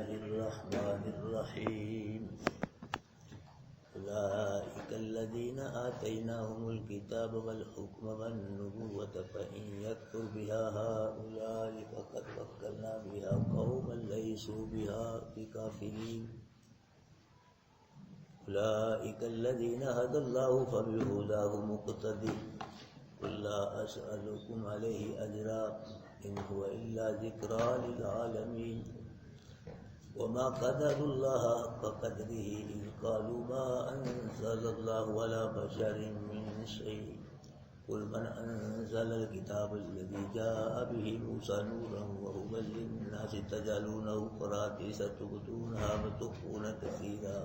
الله الرحمن الرحيم أولئك الذين آتيناهم الكتاب والحكم والنبوة فإن يكفر بها هؤلاء فقد وكلنا بها قوما ليسوا بها بكافرين أولئك الذين هدى الله فبهداه مقتدي قل لا أسألكم عليه أجرا إن هو إلا ذكرى للعالمين وما قدر الله حق قدره إذ قالوا ما أنزل الله على بشر من شيء قل من أنزل الكتاب الذي جاء به موسى نورا وهدى للناس تجعلونه قراطيس تبدونها وتخفون كثيرا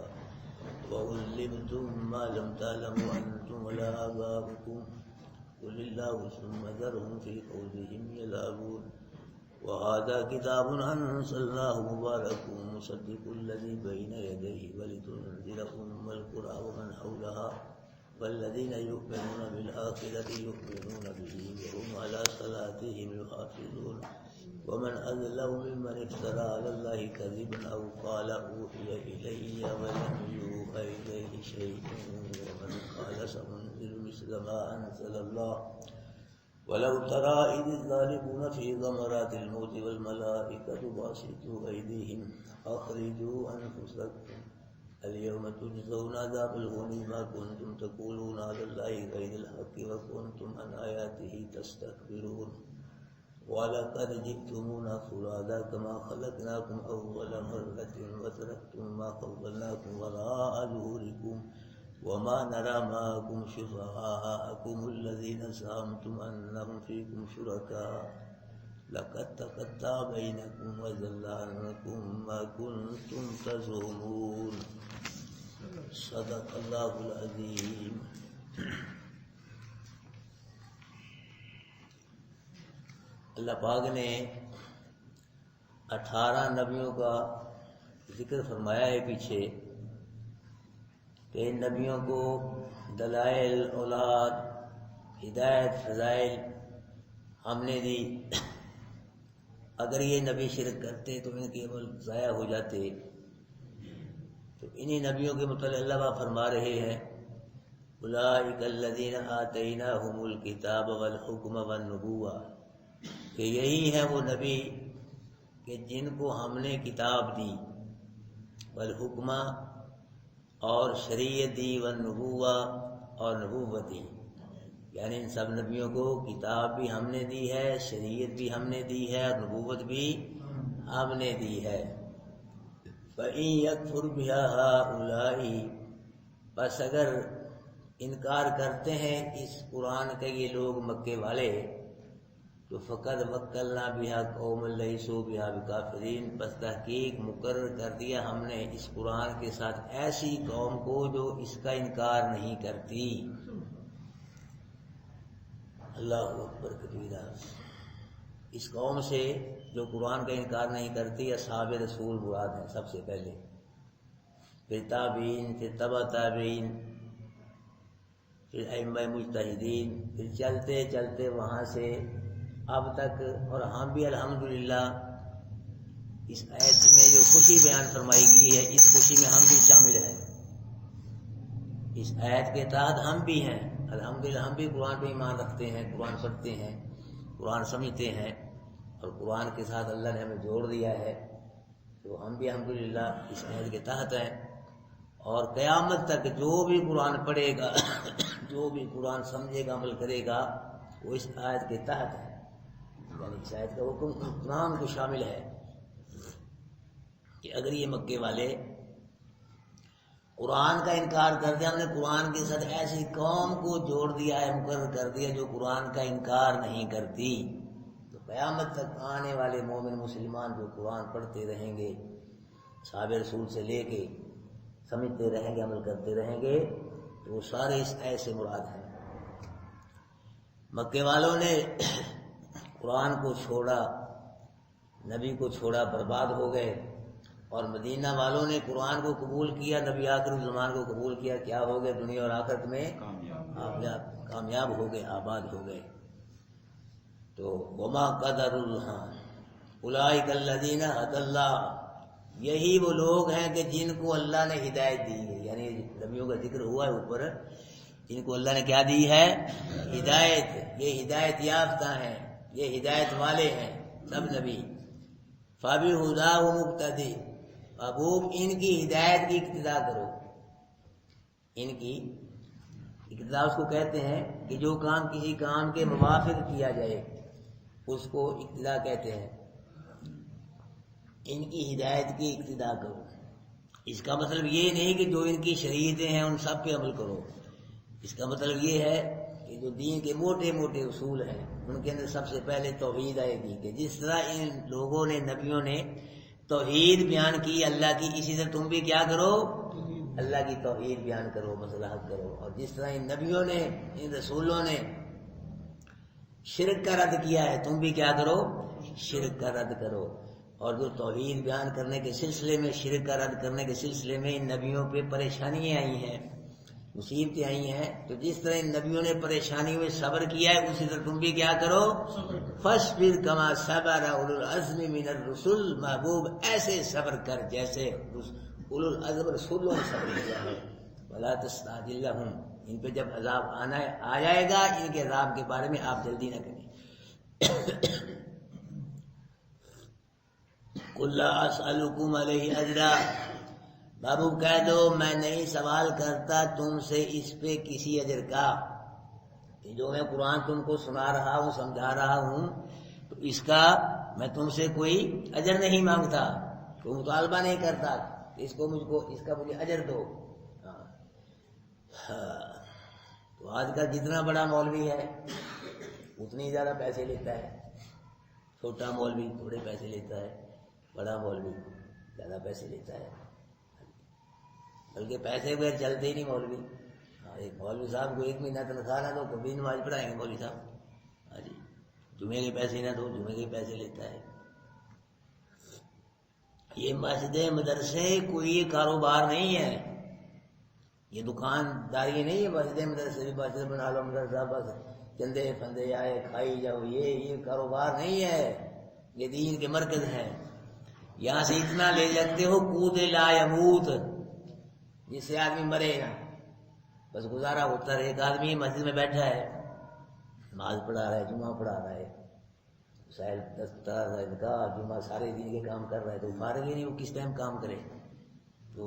وعلمتم ما لم تعلموا أنتم ولا آباؤكم قل الله ثم ذرهم في خوضهم يلعبون وهذا كتاب أنزلناه مبارك مصدق الذي بين يديه ولتنذر أم القرى ومن حولها والذين يؤمنون بالآخرة يؤمنون به وهم على صلاتهم يحافظون ومن أظلم ممن افترى على الله كذبا أو قال أوحي إلي ولم يوحى إليه شيء ومن قال سأنزل مثل ما أنزل الله ولو ترى إذ الظالمون في غمرات الموت والملائكة باسطوا أيديهم أخرجوا أنفسكم اليوم تجزون عذاب الهون ما كنتم تقولون على الله غير الحق وكنتم عن آياته تستكبرون ولقد جئتمونا فرادا كما خلقناكم أول مرة وتركتم ما خولناكم وراء ظهوركم وما نرى معكم شفعاءكم الذين زعمتم أنهم فيكم شركاء لقد تقطع بينكم وضل عنكم ما كنتم تزعمون صدق الله العظيم. اللہ پاک نے 18 نبیوں کا ذکر فرمایا ہے پیچھے کہ ان نبیوں کو دلائل اولاد ہدایت فضائل ہم نے دی. اگر یہ نبی شرک کرتے تو ان کے عمل ضائع ہو جاتے. تو انہی نبیوں کے متعلق اللہ پاک فرما رہے ہیں اولئک الذین آتیناہم الکتاب والحکم والنبوہ کہ یہی ہے وہ نبی کہ جن کو ہم نے کتاب دی والحکمہ اور شریعت دی والنبوہ اور نبوت دی. یعنی ان سب نبیوں کو کتاب بھی ہم نے دی ہے شریعت بھی ہم نے دی ہے اور نبوت بھی ہم نے دی ہے. فَإِن يَكْفُرْ بِهَا هَؤُلَاءِ بس اگر انکار کرتے ہیں اس قرآن کے یہ لوگ مکے والے تو فقد وکلنا بها قوم لیسوا بها بکافرین بس تحقیق مقرر کر دیا ہم نے اس قرآن کے ساتھ ایسی قوم کو جو اس کا انکار نہیں کرتی. اللہ اکبر کبیرہ. اس قوم سے جو قرآن کا انکار نہیں کرتی اصحاب رسول مراد ہیں سب سے پہلے, پھر تابعین, پھر تبع تابعین, پھر ائمہ مجتہدین, پھر چلتے چلتے وہاں سے اب تک. اور ہم بھی الحمدللہ اس آیت میں جو خوشی بیان فرمائی گئی ہے اس خوشی میں ہم بھی شامل ہیں. اس آیت کے تحت ہم بھی ہیں الحمدللہ. ہم بھی قرآن پہ ایمان رکھتے ہیں, قرآن پڑھتے ہیں, قرآن سمجھتے ہیں اور قرآن کے ساتھ اللہ نے ہمیں جوڑ دیا ہے. تو ہم بھی الحمدللہ اس آیت کے تحت ہیں. اور قیامت تک جو بھی قرآن پڑھے گا جو بھی قرآن سمجھے گا عمل کرے گا وہ اس آیت کے تحت ہے. یعنی اس آیت کا حکم قرآن کو شامل ہے کہ اگر یہ مکے والے قرآن کا انکار کر دیا, ہم نے قرآن کے ساتھ ایسی قوم کو جوڑ دیا ہے, مقرر کر دیا جو قرآن کا انکار نہیں کرتی. تو قیامت تک آنے والے مومن مسلمان جو قرآن پڑھتے رہیں گے صحابہ رسول سے لے کے سمجھتے رہیں گے عمل کرتے رہیں گے تو وہ سارے اس آیت سے مراد ہیں. مکے والوں نے قرآن کو چھوڑا, نبی کو چھوڑا, برباد ہو گئے. اور مدینہ والوں نے قرآن کو قبول کیا, نبی آخر الزمان کو قبول کیا, کیا ہو گئے دنیا اور آخرت میں کامیاب ہو گئے, آباد ہو گئے. تو وما قدر اللہ اولئک الذین ھدی اللہ یہی وہ لوگ ہیں کہ جن کو اللہ نے ہدایت دی ہے، یعنی نبیوں کا ذکر ہوا ہے اوپر، جن کو اللہ نے کیا دی ہے؟ ہدایت. یہ ہدایت یافتہ ہیں، یہ ہدایت والے ہیں سب نبی. فَبِهُدَاهُ مُقْتَدِي، محبوب ان کی ہدایت کی اقتدا کرو. ان کی اقتدا اس کو کہتے ہیں کہ جو کام کسی کام کے موافق کیا جائے اس کو اقتدا کہتے ہیں. ان کی ہدایت کی اقتدا کرو. اس کا مطلب یہ نہیں کہ جو ان کی شریعتیں ہیں ان سب پہ عمل کرو. اس کا مطلب یہ ہے کہ جو دین کے موٹے موٹے اصول ہیں ان کے اندر سب سے پہلے توحید آئے گی، کہ جس طرح ان لوگوں نے نبیوں نے توحید بیان کی اللہ کی، اسی طرح تم بھی کیا کرو؟ اللہ کی توحید بیان کرو، مسئلہ حل کرو. اور جس طرح ان نبیوں نے، ان رسولوں نے شرک کا رد کیا ہے، تم بھی کیا کرو؟ شرک کا رد کرو. اور جو توحید بیان کرنے کے سلسلے میں، شرک کا رد کرنے کے سلسلے میں ان نبیوں پہ پریشانیاں آئی ہیں، مصیبتیں آئی ہیں، تو جس طرح ان نبیوں نے پریشانیوں میں صبر کیا ہے اسی طرح تم بھی کیا کرو؟ فاصبر کما صبر اولو العزم من الرسل، محبوب ایسے صبر کر جیسے اولو العزم رسولوں نے صبر کیا ہے. ولا تستعجل لهم، ان پہ جب عذاب آ جائے گا ان کے عذاب کے بارے میں آپ جلدی نہ کریں. قل لا اسألكم علیہ اجرا، محبوب کہہ دو میں نہیں سوال کرتا تم سے اس پہ کسی اجر کا. کہ جو میں قرآن تم کو سنا رہا ہوں، سمجھا رہا ہوں، تو اس کا میں تم سے کوئی اجر نہیں مانگتا، کوئی مطالبہ نہیں کرتا اس کا مجھے اجر دو. تو آج کل جتنا بڑا مولوی ہے اتنی زیادہ پیسے لیتا ہے. چھوٹا مولوی تھوڑے پیسے لیتا ہے، بڑا مولوی زیادہ پیسے لیتا ہے. بلکہ پیسے بغیر چلتے ہی نہیں مولوی. ایک مولوی صاحب کو 1 مہینہ تنخواہ نہ دو کبھی نماز پڑھائیں گے مولوی صاحب. ہاں جی، جمعے کے پیسے نہ دو جمعے کے پیسے لیتا ہے. یہ مسجد مدرسے کوئی کاروبار نہیں ہے، یہ دکانداری نہیں ہے. مسجد مدرسے بھی مسجد بنا لو، مدرسہ بس چندے پھندے آئے کھائی جاؤ، یہ کاروبار نہیں ہے. یہ دین کے مرکز ہیں. یہاں سے اتنا لے سکتے ہو قوت لا یموت، جس سے آدمی مرے نا، بس گزارا ہوتا رہے. ایک آدمی مسجد میں بیٹھا ہے، نماز پڑھا رہا ہے، جمعہ پڑھا رہا ہے، سائل نکاح جمعہ سارے دن کے کام کر رہا ہے، تو فارغ ہی نہیں وہ کس ٹائم کام کرے. تو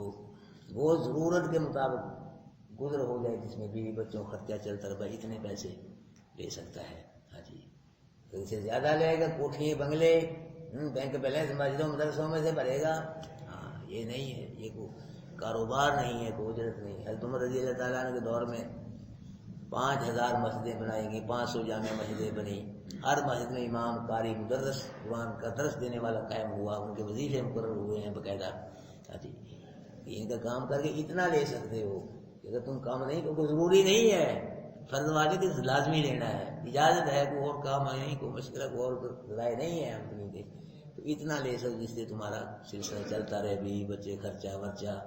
وہ ضرورت کے مطابق گزر ہو جائے جس میں بیوی بچوں خرچہ چلتا رہے، اتنے پیسے لے سکتا ہے. ہاں جی، تو اسے زیادہ لے گا، کوٹھی بنگلے بینک بیلنس مسجدوں مدرسوں میں سے بھرے گا. ہاں یہ نہیں ہے، یہ کو کاروبار نہیں ہے، کوئی اجرت نہیں. حضرت عمر رضی اللہ تعالیٰ عنہ کے دور میں 5000 مسجدیں بنائی گئی، 500 جامع مسجدیں بنی. ہر مسجد میں امام، قاری، مدرس قرآن کا درس دینے والا قائم ہوا، ان کے وظیفے مقرر ہوئے ہیں باقاعدہ. ان کا کام کر کے اتنا لے سکتے ہو. اگر تم کام نہیں کوئی ضروری نہیں ہے، فرض واجب لازمی لینا ہے، اجازت ہے، کوئی اور کام نہیں، کوئی مشکل کوئی اور رائے نہیں ہے کمپنی کے، تو اتنا لے سکتے جس سے تمہارا سلسلہ چلتا رہے، بیوی بچے خرچہ ورچہ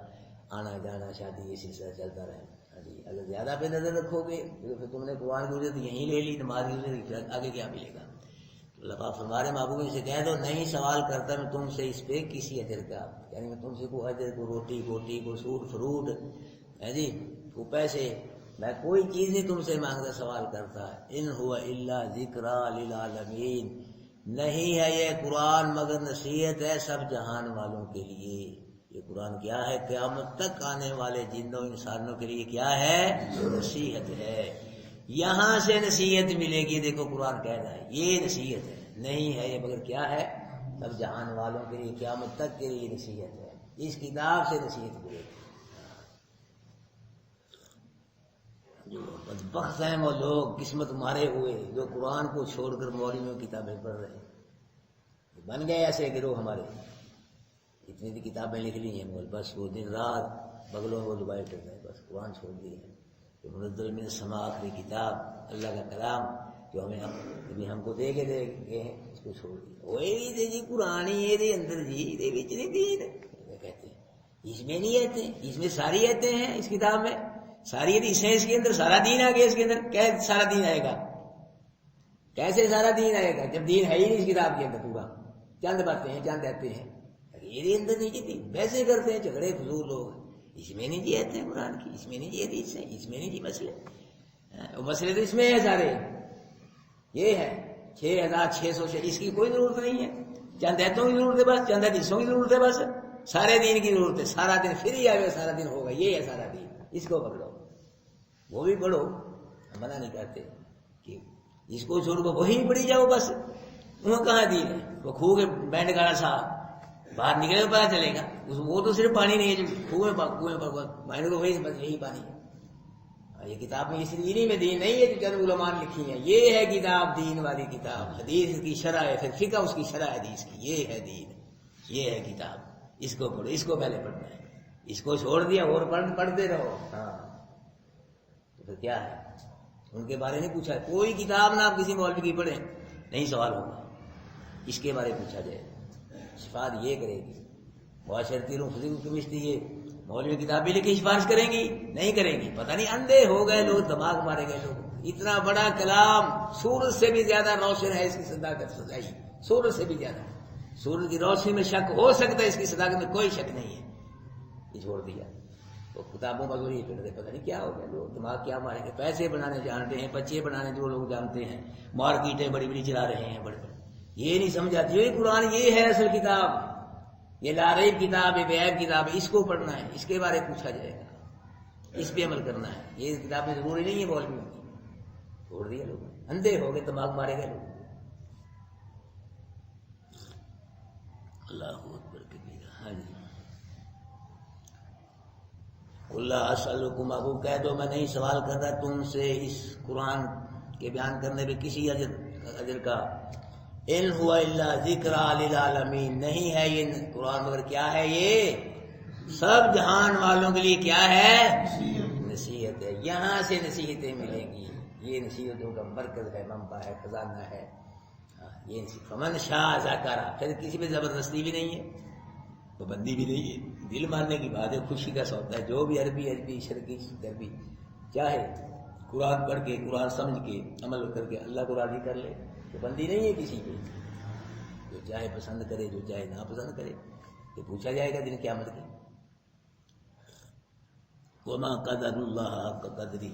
آنا جانا شادی یہ سلسلہ چلتا رہے. اگر زیادہ پہ نظر رکھو گے تو پھر تم نے قرآن کی اجرت یہیں لے لی، نماز کی اجرت آگے کیا ملے گا. اللہ پاک فرما رہے محبوب سے کہہ دو نہیں سوال کرتا میں تم سے اس پہ کسی اجر کا، یعنی میں تم سے کوئی اجر، کوئی روٹی بوٹی، کوئی سوٹ فروٹ ہے جی، کوئی پیسے، میں کوئی چیز نہیں تم سے مانگتا سوال کرتا. ان هو الا ذکریٰ للعالمین، نہیں ہے یہ قرآن مگر نصیحت ہے سب جہان والوں کے لیے. یہ قرآن کیا ہے؟ قیامت تک آنے والے جنوں انسانوں کے لیے کیا ہے؟ نصیحت ہے. یہاں سے نصیحت ملے گی. دیکھو قرآن کہہ رہا ہے یہ نصیحت ہے، نہیں ہے یہ مگر کیا ہے؟ سب جہان والوں کے لیے قیامت تک کے لیے نصیحت ہے. اس کتاب سے نصیحت ملے گی. جو بدبخت ہیں وہ لوگ، قسمت مارے ہوئے، جو قرآن کو چھوڑ کر مولویوں کی کتابیں پڑھ رہے ہیں. بن گئے ایسے گروہ ہمارے، اتنی بھی کتابیں لکھ لی ہیں مول، بس وہ دن رات بغلوں میں وہ دبائے کر رہے ہیں، بس قرآن چھوڑ دیے ہیں. منزل من السماء آخری کتاب اللہ کا کلام جو ہم کو دے گئے ہیں اس کو چھوڑ دیا. وہی جی قرآن ہی یہ اندر جی نہیں دین کہتے ہیں، اس میں نہیں آتے، اس میں ساری آتے ہیں، اس کتاب میں ساری حدیث ہیں، اس کے اندر سارا دین آ گیا. اس کے اندر کیسے سارا دین آئے گا؟ کیسے سارا دین آئے گا جب دین ہے ہی نہیں اس کتاب کے اندر؟ پورا چند باتیں ہیں، چند آتے ہیں. یہ اندر نہیں جیتی، ویسے کرتے ہیں جھگڑے فضول لوگ، اس میں نہیں جی آتے ہیں قرآن کی، اس میں نہیں جی حدیث ہے، اس میں نہیں جی مسئلے، مسئلے تو اس میں ہے سارے، یہ ہے 6600 اس کی کوئی ضرورت نہیں ہے، چند ایتوں کی ضرورت ہے بس، چند حدیثوں کی ضرورت ہے بس، سارے دین کی ضرورت ہے، سارا دن پھر ہی آئے سارا دن ہوگا، یہ ہے سارا دین، اس کو پکڑو، وہ بھی پڑھو، ہم منع نہیں کرتے کہ اس کو چھوڑ کر وہی پڑھی جاؤ بس، وہ کہاں دین ہے، وہ کھو کے بینڈ گاڑا صاحب باہر نکلے تو پتا چلے گا، وہ تو صرف پانی نہیں ہے جو کنویں کنویں کو وہی بس یہی پانی ہے، یہ کتاب میں اس انہی میں دین نہیں ہے جو چند علماء نے لکھی ہیں، یہ ہے کتاب دین والی کتاب، حدیث کی شرح ہے، پھر فقہ اس کی شرح حدیث کی، یہ ہے دین، یہ ہے کتاب، اس کو پڑھو، اس کو پہلے پڑھنا ہے، اس کو چھوڑ دیا اور پڑھتے رہو، ہاں تو پھر کیا ہے، ان کے بارے میں پوچھا، کوئی کتاب نہ آپ کسی مولوی کی پڑھیں نہیں سوال ہوگا، اس کے بارے میں پوچھا جائے، شفاعت یہ کرے گی، معاشرتی روح فضیل کیمسٹری یہ مولوی کتاب بھی لکھی سفارش کریں گی نہیں کریں گی، پتہ نہیں اندھے ہو گئے لوگ، دماغ مارے گئے لوگ، اتنا بڑا کلام سورج سے بھی زیادہ روشن ہے اس کی صداقت سچائی، سورج سے بھی زیادہ، سورج کی روشنی میں شک ہو سکتا ہے، اس کی صداقت میں کوئی شک نہیں ہے، یہ چھوڑ دیا، تو کتابوں کا ضروری پڑھ رہے، پتہ نہیں کیا ہو گیا، لوگ دماغ کیا مارے گے، پیسے بنانے جانتے ہیں، بچے بنانے جو لوگ جانتے ہیں، مارکیٹیں بڑی بڑی چلا رہے ہیں بڑے بڑے، یہ نہیں سمجھاتے، یہ قرآن یہ ہے اصل کتاب، یہ لاریب کتاب ہے، بے عیب کتاب ہے، اس کو پڑھنا ہے، اس کے بارے میں پوچھا جائے گا، اس پہ عمل کرنا ہے، یہ کتاب میں ضروری نہیں ہے مولوی کی، چھوڑ دیا لوگ، اندھے ہو گئے، دماغ مارے گئے لوگ، اللہ اکبر کبیرہ، ہاں جی، اللہ اسألکم، ابو کہہ دو میں نہیں سوال کر رہا تم سے اس قرآن کے بیان کرنے پہ کسی اجر کا، ان هو الا ذکرى للعالمین، نہیں ہے یہ قرآن مگر کیا ہے، یہ سب جہان والوں کے لیے کیا ہے، نصیحت ہے، یہاں سے نصیحتیں ملیں گی، یہ نصیحتوں کا مرکز ہے، منبع ہے، خزانہ ہے، یہ فمن شاء ذکر، پھر کسی پہ زبردستی بھی نہیں ہے، پابندی بھی نہیں ہے، دل ماننے کی بات ہے، خوشی کا سودا ہے، جو بھی عربی شرکی عربی چاہے قرآن پڑھ کے، قرآن سمجھ کے، عمل کر کے اللہ کو راضی کر لے، پابندی نہیں ہے کسی پہ، جو چاہے پسند کرے، جو چاہے نہ پسند کرے، یہ پوچھا جائے گا دن قیامت کے، وما قدر اللہ حق قدری،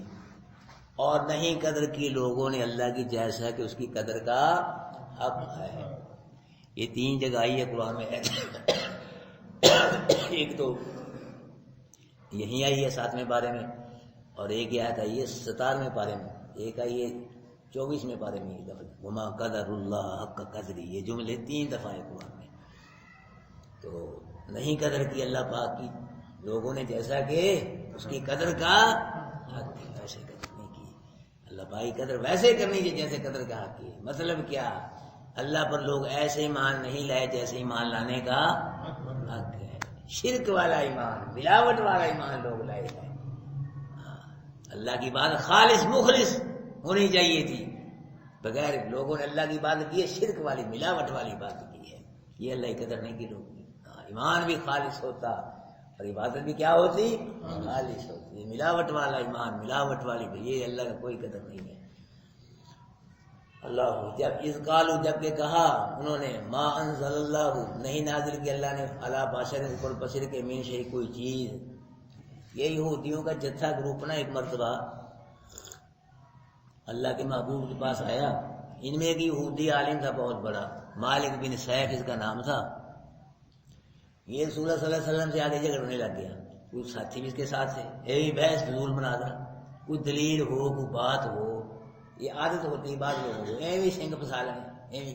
اور نہیں قدر کی لوگوں نے اللہ کی جیسا کہ اس کی قدر کا حق ہے، یہ 3 جگہ آئی ہے قرآن میں، ایک تو یہیں آئی ہے 7ویں پارے میں، اور ایک آیت آئی ہے 17ویں پارے میں، ایک آئی ہے 24ویں پارے میں، یہ دفعہ وما قدر اللہ حق قدری، یہ جملے 3 دفعہ ہے قرآن میں، تو نہیں قدر کی اللہ پاک کی لوگوں نے جیسا کہ اس کی قدر کا حق ہے، ویسے قدر نہیں کی، اللہ پاک کی قدر ویسے کرنی چاہیے جیسے قدر کا حق ہے، مطلب کیا، اللہ پر لوگ ایسے ایمان نہیں لائے جیسے ایمان لانے کا حق ہے، شرک والا ایمان، ملاوٹ والا ایمان لوگ لائے ہیں، اللہ کی بات خالص مخلص ہونی چاہیے تھی، بغیر لوگوں نے اللہ کی بات کی ہے، شرک والی ملاوٹ والی بات کی ہے، یہ اللہ کی قدر نہیں کی لوگ، ایمان بھی خالص ہوتا اور عبادت بھی کیا ہوتی، خالص ہوتی، ملاوٹ والا ایمان، ملاوٹ والی، یہ اللہ کا کوئی قدر نہیں ہے، اللہ جب اس قالو، جب کہ کہا انہوں نے، ما انزل اللہ، نہیں نازل کیا اللہ نے، علی بشر، اوپر بشر کے، من شیء، کوئی چیز، یہ یہودیوں کا جتھا گروپ نا ایک مرتبہ اللہ کے محبوب کے پاس آیا، ان میں ایک یہودی عالم تھا بہت بڑا، مالک بن سیف اس کا نام تھا، یہ رسول اللہ صلی اللہ علیہ وسلم سے آگے جھگڑنے لگ گیا، کوئی ساتھی بھی اس کے ساتھ تھے، بحث فضول مناظرہ، کوئی دلیل ہو، کوئی بات ہو، یہ عادت ہوتی ہے بعض لوگوں کو، ایویں سنگ پھسا لیں، ایویں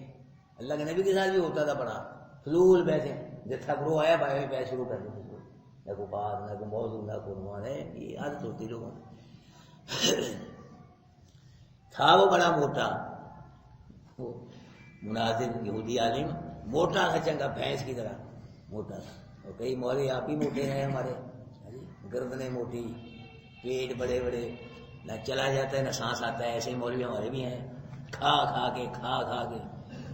اللہ کے نبی کے ساتھ بھی ہوتا تھا، بڑا فضول بحثیں، جتھا گروہ آیا بھائی بحث شروع کر دی، نہ کوئی بات، نہ کوئی موضوع، نہ کوئی عنوان ہے، یہ عادت ہوتی ہے لوگوں میں، تھا وہ بڑا موٹا، وہ مناظر یہودی عالم، موٹا تھا چنگا، بھینس کی طرح موٹا تھا، اور کئی مولوی آپ ہی موٹے ہیں ہمارے، گردنیں موٹی، پیٹ بڑے بڑے، نہ چلا جاتا ہے نہ سانس آتا ہے، ایسے مولوی ہمارے بھی ہیں، کھا کھا کے،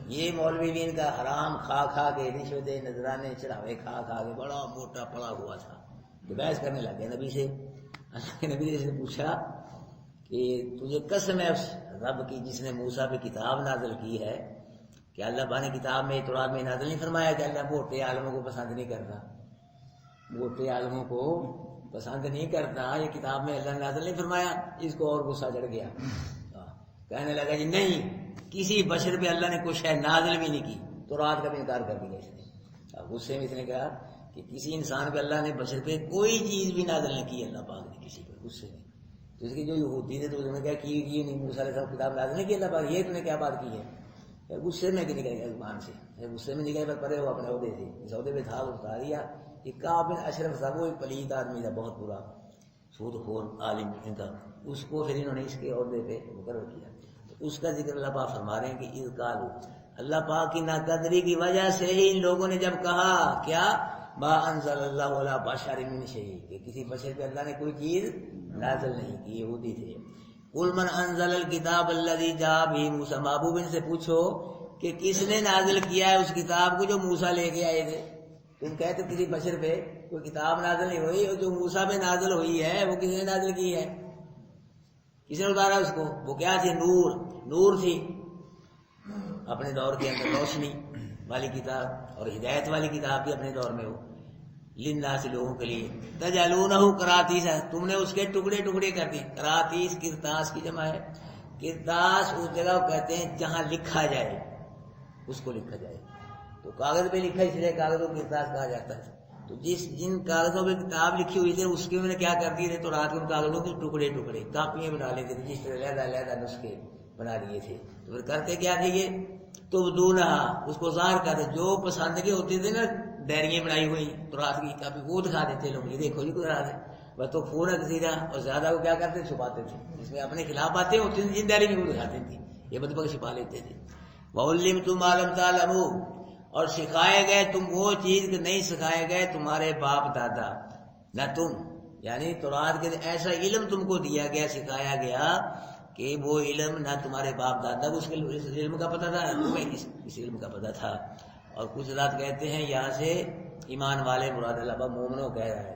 یہ مولوی بھی ان کا حرام کھا کھا کے، رشوتیں، نذرانے، چڑھاوے کھا کھا کے بڑا موٹا پڑا ہوا تھا، تو بحث کرنے لگے نبی سے، اللہ کے نبی سے پوچھا کہ تجھے قسم ہے اس رب کی جس نے موسیٰ پہ کتاب نازل کی ہے، کہ اللہ پاک نے کتاب میں تورات میں نازل نہیں فرمایا کہ اللہ موٹے عالموں کو پسند نہیں کرتا، موٹے عالموں کو پسند نہیں کرتا، یہ کتاب میں اللہ نے نازل نہیں فرمایا۔ اس کو اور غصہ چڑھ گیا، کہنے لگا جی نہیں، کسی بشر پہ اللہ نے کوئی شے نازل بھی نہیں کی، تورات کا بھی انکار کر دیا اس نے۔ غصے میں اس نے کہا کہ کسی انسان پہ اللہ نے بشر پہ کوئی چیز بھی نازل نہیں کی اللہ پاک نے کسی پہ، غصے میں۔ تو اس کی جو یہودی تھے تو انہوں نے کہا کی نہیں، موسیٰ علیہ السلام کتاب نازل نہیں کی اللہ پاک، یہ تم نے کیا بات کی ہے؟ غصے میں کہ نکل گیا زبان سے، غصے میں نکل پڑے ہو اپنے عہدے سے، اس عہدے پہ تھا اتار دیا۔ یہ کعب بن اشرف تھا، وہ ایک پلید آدمی تھا، بہت برا سود خور عالم تھا، اس کو پھر انہوں نے اس کے عہدے پہ مقرر کیا۔ تو اس کا ذکر اللہ پاک فرما رہے ہیں کہ اذ قالوا، اللہ پاک کی ناقدری کی وجہ سے ہی ان لوگوں نے جب کہا کیا ما انزل اللہ علی بشر من شیء، کہ کسی بشر پہ اللہ نے کوئی چیز نازل نہیں کی، یہودی تھے۔ قل من انزل الکتاب الذی جاء بہ موسیٰ، محبوب ان سے پوچھو کہ کس نے نازل کیا ہے اس کتاب کو جو موسیٰ لے کے آئے تھے۔ تم کہتے کسی بشر پہ کوئی کتاب نازل نہیں ہوئی، اور جو موسیٰ پہ نازل ہوئی ہے وہ کس نے نازل کی ہے؟ کس نے اتارا اس کو؟ وہ کیا تھی؟ نور تھی، اپنے دور کے اندر روشنی والی کتاب اور ہدایت والی کتاب بھی اپنے دور میں ہو، للناس، لوگوں کے لیے۔ تجعلونہ قراطیس، تم نے اس کے ٹکڑے ٹکڑے کر دیے۔ قراطیس کرتاس کی جمع ہے، کرتاس اس جگہ کو کہتے ہیں جہاں لکھا جائے، اس کو لکھا جائے، تو کاغذ پہ لکھا اس لیے کاغذ کو کرتاس کہا جاتا ہے۔ تو جن کاغذوں پہ کتاب لکھی ہوئی تھی اس کے انہوں نے کیا کر دیے تھے؟ تو رات ان کاغذوں کے ٹکڑے ٹکڑے کاپیاں بنا لیتے تھے، جس طرح علیحدہ علیحدہ نسخے بنا لیے تھے۔ تو پھر کرتے کیا تھے یہ؟ تبدونہا، اس کو ظاہر کرتے، جو پسند کے ہوتے تھے نا ڈائریاں بنائی ہوئی تو رات کی کافی وہ دکھا دیتے لوگ، یہ دیکھو جی کوئی رات ہے بس، تو پورا کثیرہ، اور زیادہ کو کیا کرتے؟ چھپاتے تھے، جس میں اپنے خلاف باتیں ہوتی تھیں جن ڈائری میں وہ دکھاتے تھے، یہ بدبخ چھپا لیتے تھے۔ وَعُلِّمْتُم مَا لَمْ تَعْلَمُوا، اور سکھائے گئے تم وہ چیز کہ نہیں سکھائے گئے تمہارے باپ دادا، نہ تم، یعنی تورات کے ایسا علم تم کو دیا گیا، سکھایا گیا کہ وہ علم نہ تمہارے باپ دادا کو اس علم کا پتہ تھا، تمہیں اس علم کا پتہ تھا۔ اور کچھ رات کہتے ہیں یہاں سے ایمان والے مراد اللہ پاک مومنوں کہہ رہا ہے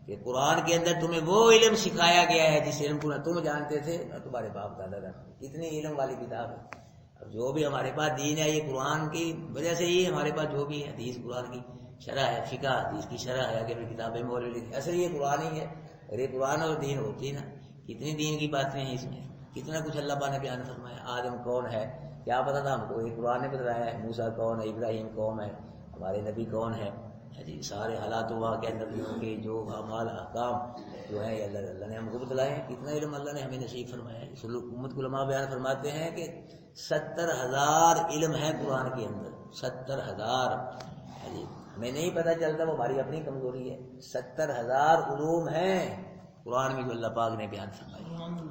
کہ قرآن کے اندر تمہیں وہ علم سکھایا گیا ہے جس علم کو نہ تم جانتے تھے نہ تمہارے باپ دادا جانتے۔ کتنی علم والی کتاب ہے۔ اب جو بھی ہمارے پاس دین ہے یہ قرآن کی وجہ سے ہی ہمارے پاس جو بھی حدیث قرآن کی شرح ہے، فقہ حدیث کی شرح ہے، اگر کتابیں مولوی لکھی، اصل یہ قرآن ہی ہے۔ اور یہ قرآن اور دین ہوتی نا، کتنی دین کی باتیں ہیں اس میں، کتنا کچھ اللہ پاک نے بیان فرمایا۔ آدم کون ہے کیا پتا تھا ہم کو؟ یہ قرآن نے بتلایا ہے۔ موسیٰ کون ہے، ابراہیم کون ہے، ہمارے نبی کون ہے، جی سارے حالات و واقعہ نبیوں کے جو اعمال احکام جو ہیں اللہ نے ہم کو بتلائے ہیں۔ کتنا علم اللہ نے ہمیں نصیب فرمایا ہے۔ امت کے علماء بیان فرماتے ہیں کہ 70,000 علم ہے قرآن کے اندر، 70,000۔ ہمیں نہیں پتہ چلتا، وہ ہماری اپنی کمزوری ہے۔ 70,000 علوم ہیں قرآن میں جو اللہ پاک نے بیان فرمایا،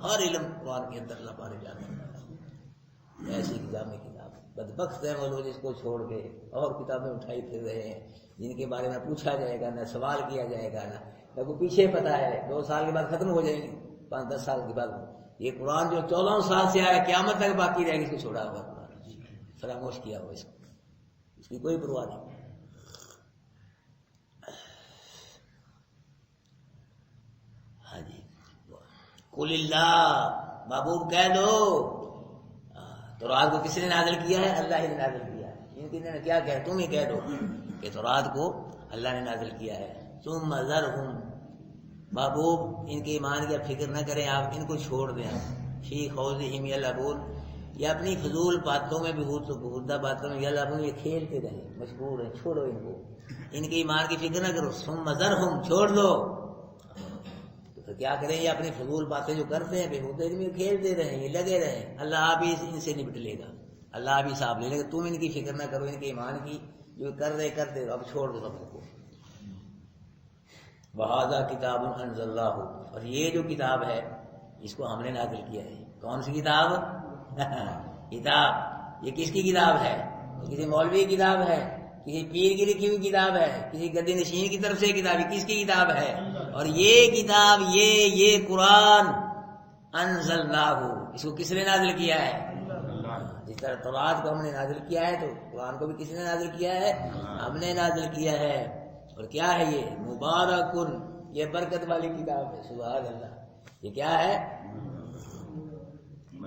ہر علم قرآن کے اندر اللہ پاک نے بیان فرمایا۔ ایسی جامع کتاب، بدبخت ہے وہ لوگ جس کو چھوڑ کے اور کتابیں اٹھائی پھر رہے ہیں جن کے بارے میں پوچھا جائے گا، نہ سوال کیا جائے گا، نہ کو پیچھے پتہ ہے، 2 سال کے بعد ختم ہو جائیں گے، 5-10 سال کے بعد۔ یہ قرآن جو 14 سال سے آیا قیامت تک باقی رہے گا، اس کو چھوڑا ہوا قرآن، فراموش کیا ہوا، اس کی کوئی پرواہ نہیں۔ ہاں جی، قل اللہ، محبوب کہہ دو تورات کو کس نے نازل کیا ہے؟ اللہ ہی نے نازل کیا ہے۔ ان کی نے کیا کہہ، تم ہی کہہ دو کہ تورات کو اللہ نے نازل کیا ہے۔ ثم ذرہم، محبوب ان کے ایمان کی فکر نہ کریں آپ، ان کو چھوڑ دیں فی خوضہم یلعبون، یہ اپنی فضول باتوں میں، بہودہ باتوں میں، یلعبون، یہ کھیلتے رہیں، مشغول ہیں، چھوڑو ان کو، ان کے ایمان کی فکر نہ کرو۔ ثم ذرہم، چھوڑ دو، تو کیا کریں؟ یہ اپنی فضول باتیں جو کرتے ہیں بےہودہ میں کھیلتے رہیں، یہ لگے رہیں، اللہ آپ ہی ان سے نپٹ لے گا، اللہ آپ ہی حساب لے لے گا۔ تم ان کی فکر نہ کرو، ان کے ایمان کی جو کر رہے کرتے، اب چھوڑ دو سب کو۔ وَهَذَا كِتَابٌ أَنزَلْنَاهُ، اور یہ جو کتاب ہے اس کو ہم نے نازل کیا ہے۔ کون سی کتاب؟ کتاب، یہ کس کی کتاب ہے؟ کسی مولوی کی کتاب ہے، کسی پیر کی لکھی ہوئی کتاب ہے، کسی گدی نشین کی طرف سے کتاب ہے، کس کی کتاب ہے؟ اور یہ کتاب، یہ قرآن، انزلناہ، اس کو کس نے نازل کیا ہے؟ جس طرح تورات کو ہم نے نازل کیا ہے تو قرآن کو بھی کس نے نازل کیا ہے؟ ہم نے نازل کیا ہے۔ اور کیا ہے یہ؟ مبارکن، یہ برکت والی کتاب ہے، سبحان اللہ۔ یہ کیا ہے؟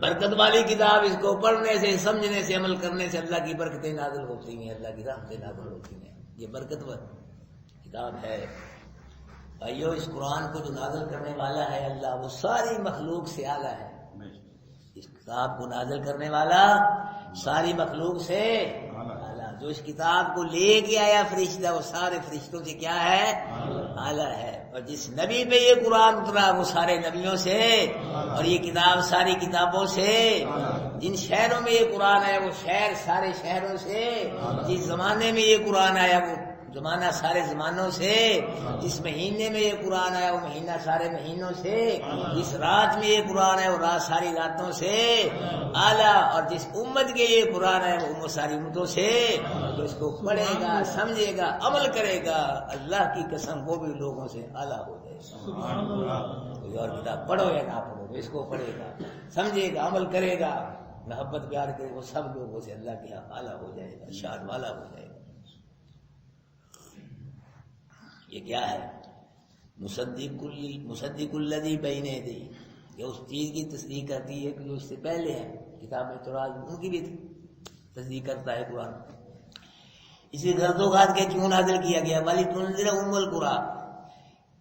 برکت والی کتاب، اس کو پڑھنے سے، سمجھنے سے، عمل کرنے سے اللہ کی برکتیں نازل ہوتی ہیں، اللہ کی رحمتیں نازل ہوتی ہیں. یہ برکت کتاب ہے. بھائیو اس قرآن کو جو نازل کرنے والا ہے اللہ، وہ ساری مخلوق سے اعلیٰ ہے. اس کتاب کو نازل کرنے والا ساری مخلوق سے اعلیٰ. جو اس کتاب کو لے کے آیا فرشتہ، وہ سارے فرشتوں سے کیا ہے؟ اعلیٰ ہے. اور جس نبی پہ یہ قرآن اترا وہ سارے نبیوں سے، اور یہ کتاب ساری کتابوں سے. جن شہروں میں یہ قرآن آیا وہ شہر سارے شہروں سے. جس زمانے میں یہ قرآن آیا وہ زمانہ سارے زمانوں سے. جس مہینے میں یہ قرآن آیا وہ مہینہ سارے مہینوں سے. جس رات میں یہ قرآن آیا وہ رات ساری راتوں سے اعلیٰ. اور جس امت کے یہ قرآن آیا وہ امت ساری امتوں سے. جو اس کو پڑھے گا، سمجھے گا، عمل کرے گا، اللہ کی قسم وہ بھی لوگوں سے اعلیٰ ہو جائے گا. کوئی اور کتاب پڑھو یا نہ پڑھو، اس کو پڑھے گا، سمجھے گا، عمل کرے گا، محبت پیار کرے، وہ سب لوگوں سے اللہ کے یہاں اعلیٰ ہو جائے گا، شان والا ہو جائے گا. یہ کیا ہے؟ مصدق الذی بین یدیہ، یہ اس چیز کی تصدیق کرتی ہے کہ جو اس سے پہلے ہے. کتاب میں تورات ان کی بھی تصدیق کرتا ہے قرآن. اسی غرض و غاد کے کیوں نازل کیا گیا؟ وَلِتُنذِرَ أُمَّ الْقُرَىٰ،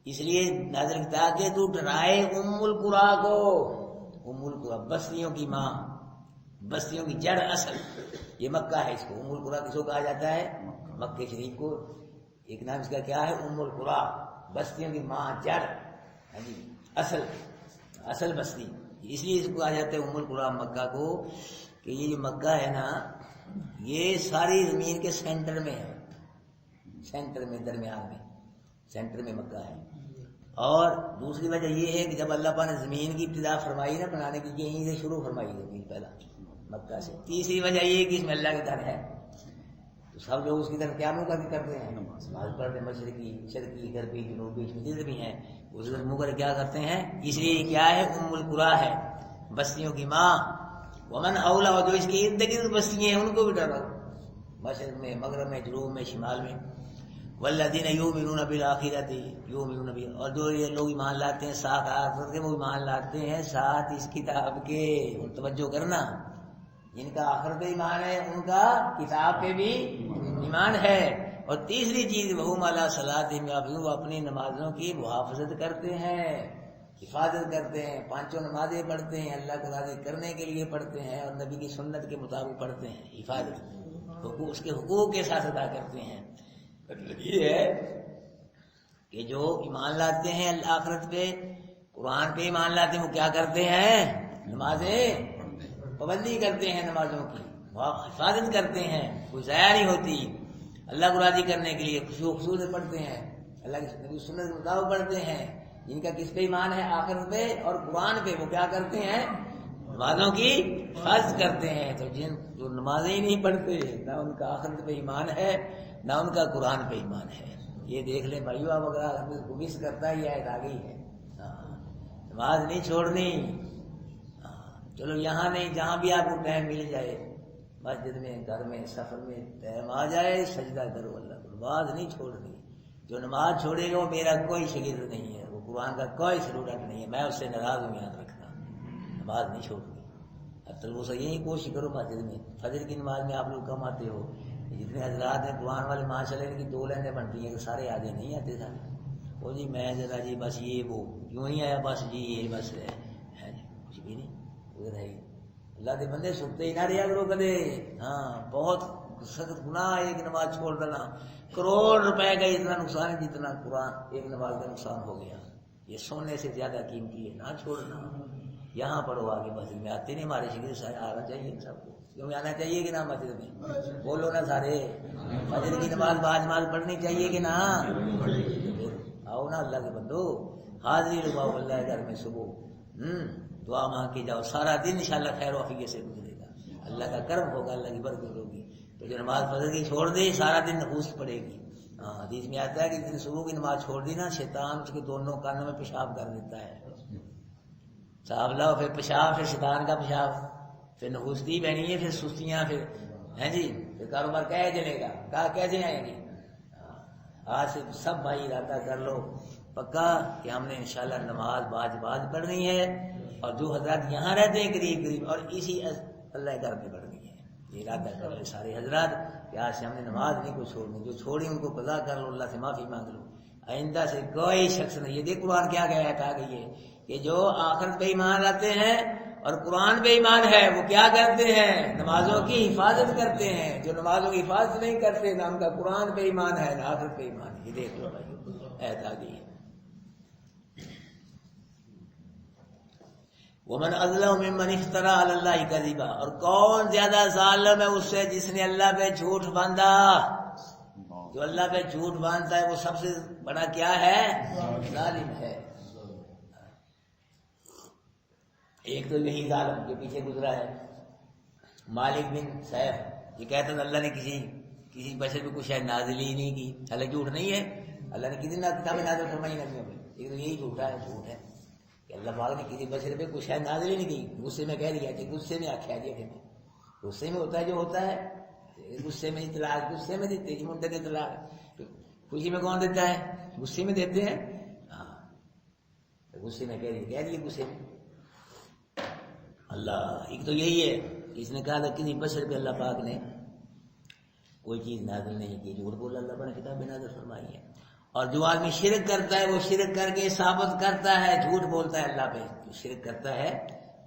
اس لیے نازل کیا کہ تو ڈرائے ام القریٰ کو. ام القریٰ بستیوں کی ماں، بستیوں کی جڑ اصل. یہ مکہ ہے. اس کو ام القریٰ کس کو کہا جاتا ہے؟ مکہ شریف کو. ایک نام اس کا کیا ہے؟ ام القریٰ، بستیوں کی ماں، جڑ، اصل بستی. اس لیے اس کو کہا جاتا ہے ام القریٰ مکہ کو، کہ یہ جو مکہ ہے نا یہ ساری زمین کے سینٹر میں ہے، سینٹر میں، درمیان میں، سینٹر میں مکہ ہے. اور دوسری وجہ یہ ہے کہ جب اللہ پاک نے زمین کی ابتدا فرمائی نا بنانے کی، یہیں سے شروع فرمائی زمین پہلا مکہ سے. تیسری وجہ یہ کہ اس میں اللہ کے گھر ہے، تو سب لوگ اس کی طرف کیا منہ کر کے کرتے ہیں؟ نماز پڑھتے ہیں. مشرقی، شرقی، غربی، جنوبی، اس میں جتنے بھی ہیں اس طرف منہ کر کیا کرتے ہیں. اس لیے کیا ہے؟ ام القریٰ ہے، بستیوں کی ماں. ومن اولا، جو اس کی ارد گرد بستیاں ہیں ان کو بھی ڈرو، مشرق میں، مغرب میں، جنوب میں، شمال میں. والذین یؤمنون بالآخرۃ یؤمنون بہ، اور جو یہ لوگ ایمان لاتے ہیں ساتھ آخرت کے، وہ ایمان لاتے ہیں ساتھ اس کتاب کے. توجہ کرنا، جن کا آخرت پہ ایمان ہے ان کا کتاب پہ بھی ایمان ہے. اور تیسری چیز وہم علی صلاتہم یحافظون، وہ اپنی نمازوں کی محافظت کرتے ہیں، حفاظت کرتے ہیں. پانچوں نمازیں پڑھتے ہیں، اللہ کو راضی کرنے کے لیے پڑھتے ہیں، اور نبی کی سنت کے مطابق پڑھتے ہیں. حفاظت، اس کے حقوق کے ساتھ ادا کرتے ہیں. مطلب یہ ہے کہ جو ایمان لاتے ہیں آخرت پہ، قرآن پہ ایمان لاتے ہیں، وہ کیا کرتے ہیں؟ نمازیں پابندی کرتے ہیں، نمازوں کی حفاظت کرتے ہیں، کوئی ضائع نہیں ہوتی. اللہ کو راضی کرنے کے لیے خصوص سے پڑھتے ہیں، اللہ کی سنت کے مطابق پڑھتے ہیں. جن کا کس پہ ایمان ہے؟ آخرت پہ اور قرآن پہ، وہ کیا کرتے ہیں؟ نمازوں کی حفاظت کرتے ہیں. تو جن جو نمازیں ہی نہیں پڑھتے، نہ ان کا آخرت پہ ایمان ہے نہ ان کا قرآن پہ ایمان ہے. یہ دیکھ لیں بھائیو، اب اگر ہمیں کو مس کرتا ہے یہ آیت آ گئی ہے. نماز نہیں چھوڑنی. چلو یہاں نہیں، جہاں بھی آپ کو ٹائم مل جائے، مسجد میں، گھر میں، سفر میں ٹائم آ جائے، سجدہ کرو اللہ کو. نماز نہیں چھوڑنی. جو نماز چھوڑے گا وہ میرا کوئی شاگرد نہیں ہے، وہ قرآن کا کوئی اسٹوڈنٹ نہیں ہے، میں اس سے ناراض ہوں. یاد رکھنا، نماز نہیں چھوڑنی. اب تک وہ یہی کوشش کرو مسجد میں. فجر کی نماز میں آپ لوگ کم آتے ہو. جتنے حضرات ہیں قرآن والے ماشاء اللہ ان کی 2 لائنیں بنتی ہیں کہ سارے آگے نہیں آتے سارے. وہ جی میں ذرا جی بس یہ وہ کیوں نہیں آیا، بس جی یہ بس ہے جی، کچھ بھی نہیں. ادھر ہے اللہ کے بندے سکتے ہی نہ رہا کرو کدے. ہاں بہت سخت گناہ ایک نماز چھوڑ دینا. کروڑ روپے کا اتنا نقصان ہے جتنا قرآن ایک نماز کا نقصان ہو گیا. یہ سونے سے زیادہ قیمتی ہے، نہ چھوڑنا. یہاں پڑھو آگے، مسجد میں آتے نہیں ہمارے شکر سے آنا چاہیے سب کو. کیوں آنا چاہیے کہ نہ مسجد میں؟ بولو نا سارے. فجر کی نماز باجماز پڑھنی چاہیے کہ نہ؟ آؤ نا اللہ کے بندو، حاضری لگاؤ اللہ کے گھر میں صبح، دعا مانگ کے جاؤ. سارا دن انشاءاللہ خیر و عافیت سے گزرے گا. اللہ کا کرم ہوگا، اللہ کی برکت ہوگی. تو جو نماز فجر کی چھوڑ دے سارا دن نحوست پڑے گی. حدیث میں آتا ہے کہ جس نے صبح کی نماز چھوڑ دی نا، شیطان اس کے دونوں کانوں میں پیشاب کر دیتا ہے. صاحب لاؤ، پھر پیشاب، پھر شیطان کا پیشاب، پھر نحوستی بہنی ہے، پھر سستیاں، پھر ہیں جی، پھر کاروبار کیا چلے گا، کہاں کیسے آئیں گے. آج سے سب بھائی ارادہ کر لو پکا کہ ہم نے انشاءاللہ نماز باز پڑھنی ہے. اور جو حضرات یہاں رہتے ہیں قریب قریب اور اسی اللہ کے گھر میں پڑھ گئی ہیں، یہ ارادہ کر لے سارے حضرات کہ آج سے ہم نے نماز نہیں کو چھوڑنی، جو چھوڑی ان کو قضا کر لو، اللہ سے معافی مانگ لو، آئندہ سے کوئی شخص نہیں۔ یہ دیکھ قرآن کیا گیا تھا کہ یہ کہ جو آخرت پہ ایمان لاتے ہیں اور قرآن پہ ایمان ہے وہ کیا کرتے ہیں؟ نمازوں کی حفاظت کرتے ہیں۔ جو نمازوں کی حفاظت نہیں کرتے نہ ان کا قرآن پہ ایمان ہے نہ آخرت پہ ایمان ہے۔ یہ دیکھ لو بھائی ایت آ گئی ہے۔ ومن اظلم ممن افترى على الله كذبا، اور کون زیادہ ظالم ہے اس سے جس نے اللہ پہ جھوٹ باندھا۔ جو اللہ پہ جھوٹ باندھتا ہے وہ سب سے بڑا کیا ہے؟ ظالم ہے۔ ایک تو یہی ظالم جو پیچھے گزرا ہے مالک بن سیف، یہ کہتا ہے اللہ نے کسی بشر پہ کچھ نازل ہی نہیں کی، اللہ جھوٹ نہیں ہے، اللہ نے کسی کتاب نازل فرمائی نبیوں پہ، ایک تو یہی جھوٹا ہے، جھوٹ ہے کہ اللہ پاک نے کسی بشر پہ کچھ ہے نازل ہی نہیں کی۔ غصے میں کہہ دیا کہ غصے میں آخیا جی، غصے میں ہوتا ہے جو ہوتا ہے، غصے میں اطلاع، غصے میں دیتے ہیں منڈے کے اطلاع، خوشی میں کون دیتا ہے؟ غصے میں دیتے ہیں، ہاں غصے میں کہہ دیے غصے میں اللہ۔ ایک تو یہی ہے اس نے کہا تھا کسی بشر پہ اللہ پاک نے کوئی چیز نازل نہیں کی، جھوٹ بولا اللہ پاک نے کتاب نازل فرمائی ہے۔ اور جو آدمی شرک کرتا ہے وہ شرک کر کے ثابت کرتا ہے، جھوٹ بولتا ہے اللہ پہ، جو شرک کرتا ہے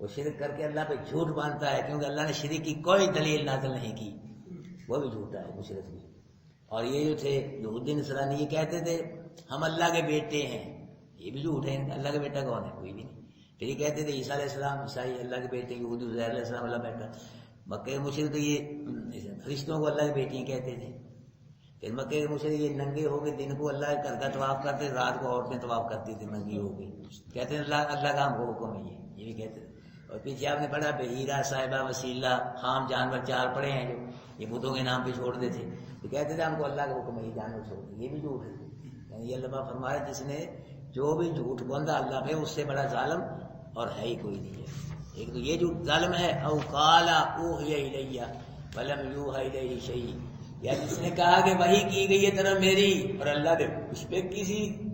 وہ شرک کر کے اللہ پہ جھوٹ باندھتا ہے، کیونکہ اللہ نے شرک کی کوئی دلیل نازل نہیں کی، وہ بھی جھوٹا ہے مشرک بھی۔ اور یہ جو تھے یہودی نصرانی یہ کہتے تھے ہم اللہ کے بیٹے ہیں، یہ بھی جھوٹ ہے، اللہ کا بیٹا کون ہے؟ کوئی بھی نہیں۔ پھر یہ کہتے تھے عیسیٰ علیہ السلام عیسائی اللہ کے بیٹے، یہودی عزیر علیہ السلام اللہ بیٹا۔ مکے کے مشرک تو یہ فرشتوں کو اللہ کی بیٹیاں کہتے تھے۔ پھر مکے کے مشرک یہ ننگے ہو کے دن کو اللہ کے گھر کا طواف کرتے، رات کو عورتیں طواف کرتی تھی ننگی ہو کے، کہتے ہیں اللہ کا ہم کو حکم ہے، یہ بھی کہتے تھے۔ اور پیچھے آپ نے پڑھا بحیرہ صاحبہ وسیلہ خام جانور 4 پڑے ہیں جو یہ بدھوں کے نام پہ چھوڑتے تھے، تو کہتے تھے ہم کو اللہ کا حکم ہے یہ جانور چھوڑ دیں، یہ بھی جھوٹ ہے۔ یعنی یہ اللہ فرمایا جس نے جو بھی جھوٹ باندھا اللہ پہ اس سے بڑا ظالم اور ہے ہی کوئی نہیں ہے۔ ایک تو یہ جو ظالم ہے او قال اوحی الی ولم یوحى الیہ شیء، یا جس نے کہا کہ وحی کی گئی ہے طرف میری اور اللہ نے اس پہ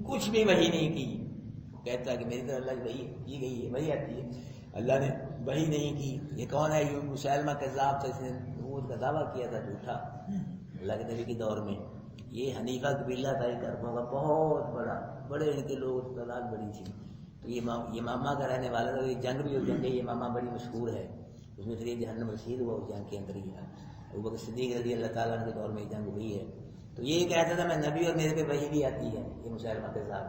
کچھ بھی وحی نہیں کی، کہتا ہے کہ میری طرف اللہ کی وحی کی گئی ہے، وحی آتی ہے، اللہ نے وحی نہیں کی۔ یہ کون ہے؟ یہ مسلمہ کذاب تھا، اس نے نبوت کا دعویٰ کیا تھا جھوٹا اللہ کے نبی کے دور میں۔ یہ حنیفہ قبیلہ تھا، ایک عربوں کا بہت بڑے ان کے لوگ تعداد بڑی تھی، تو یہ ماما کا رہنے والا تھا۔ یہ جنگ بھی ہو جنگ ہے، یہ ماما بڑی مشہور ہے، اس میں پھر یہ جہنم رسید ہوا اس جنگ کے اندر ہی ہے۔ ابوبکر صدیق رضی اللہ تعالیٰ عنہ کے دور میں یہ جنگ ہوئی ہے۔ تو یہ کہتا تھا میں نبی اور میرے پہ وحی بھی آتی ہے، یہ مسلمہ کے ساتھ۔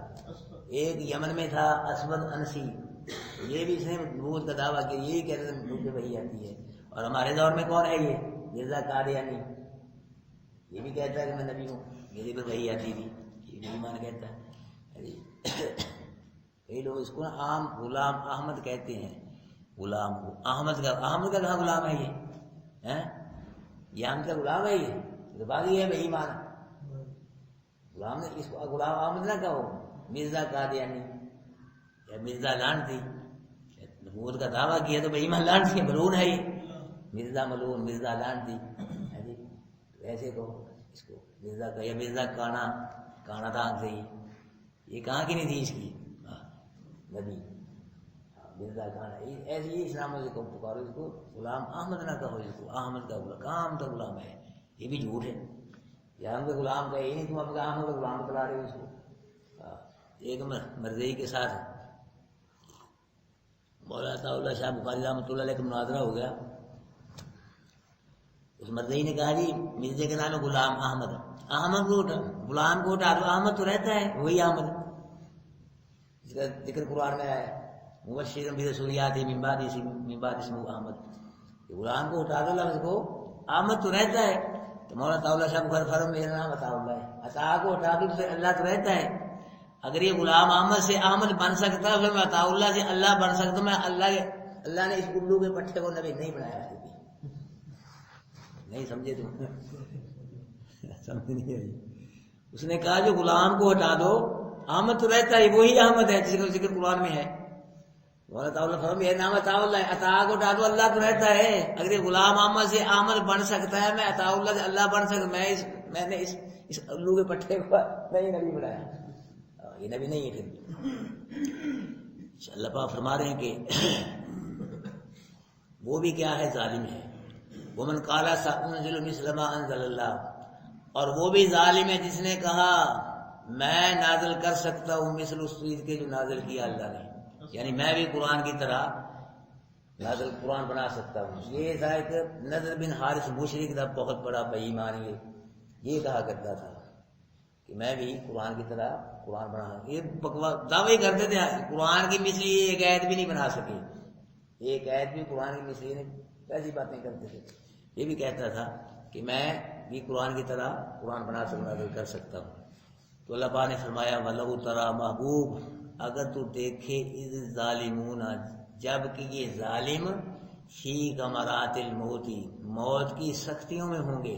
ایک یمن میں تھا اسود انسی، یہ بھی اس نے نبوت کا دعویٰ کیا، یہی کہتا تھا مجھ پہ وحی آتی ہے۔ اور ہمارے دور میں کون ہے؟ یہ مرزا قادیانی، یہ بھی کہتا ہے کہ میں نبی ہوں، میرے پہ وحی آتی تھی، یہ بھی ایمان کہتا ہے۔ کئی لوگ اس کو عام غلام احمد کہتے ہیں، غلام کو احمد کا کہاں غلام ہے یہ احمد کا غلام ہے، یہ باغی ہے بے ایمان غلام نے، اس کو غلام احمد نہ کہو، مرزا قادیانی یا مرزا لانتی، نبوت کا دعویٰ کیا تو بے ایمان لانتی ملعون ہے، یہ مرزا ملعون، مرزا لانتی، ایسے کہو اس کو مرزا کا، یا مرزا کانا دان سے یہ کہاں کی نہیں تھی اس کی نبی مرزا کانا، ایسے ہی اسلام سے کو پکارو، اس کو غلام احمد نہ کہو، اس کو احمد کا غلام کا غلام ہے، یہ بھی جھوٹ ہے۔ یا ہم کے غلام کا یہ نہیں، تم اپنے احمد کا غلام بتلا رہے ہو اس کو۔ ایک مرزئی کے ساتھ مولانا عطا اللہ شاہ بخاری رحمۃ اللہ علیہ کا مناظرہ ہو گیا۔ اس مرزئی نے کہا جی مرزے کے نام ہے غلام احمد کو غلام کو اٹھا دو، احمد تو رہتا ہے وہی احمد، اس کا ذکر قرآن میں آیا مبشرا برسولیات من بعد اسمہ احمد، غلام کو اٹھا دو لفظ کو، احمد تو رہتا ہے۔ تو مولانا عطا اللہ شاہ بخاری فرماتے میرا نام عطا اللہ ہے، عطا کو اٹھا دو تو اللہ تو رہتا ہے۔ اگر یہ غلام احمد سے احمد بن سکتا ہے پھر میں عطا اللہ سے اللہ بن سکتا ہوں۔ میں اللہ نے اس الو کے پٹھے کو نبی نہیں بنایا، نہیں سمجھے تم؟ سمجھ نہیں آئی؟ اس نے کہا جو غلام کو ہٹا دو، احمد تو رہتا ہے، وہی احمد ہے جس کا ذکر قرآن میں ہے۔ مولانا عطا اللہ فرماتے میرا نام عطا اللہ ہے، عطا کو ہٹا دو اللہ تو رہتا ہے۔ اگر یہ غلام احمد سے احمد بن سکتا ہے، میں عطا اللہ سے اللہ بن سکتا، میں نے اس الو کے پٹھے کو نہیں نبی بنایا، یہ نبی نہیں ہے۔ پھر اللہ پاک فرما رہے ہیں کہ وہ بھی کیا ہے؟ ظالم ہے. ومن قال سأنزل مثل ما انزل اللہ، اور وہ بھی ظالم ہے جس نے کہا میں نازل کر سکتا ہوں مثل اس چیز کے جو نازل کیا اللہ نے، یعنی میں بھی قرآن کی طرح نازل قرآن بنا سکتا ہوں. یہ تھا ایک نضر بن حارث مشرک تھا، بہت بڑا بے ایمان. یہ کہا کرتا تھا کہ میں بھی قرآن کی طرح قرآن بنا. یہ دعوے کرتے تھے قرآن کی مثلی ایک آیت بھی نہیں بنا سکے، ایک آیت بھی قرآن کی مثلی نہیں. ایسی باتیں کرتے تھے. یہ بھی کہتا تھا کہ میں بھی قرآن کی طرح قرآن بنا کر سکتا ہوں. تو اللہ پاک نے فرمایا وَلَوْ تَرَى محبوب، اگر تو دیکھے اذ ظالمون، جب کہ یہ ظالم فی غمرات الموت، موت کی سختیوں میں ہوں گے.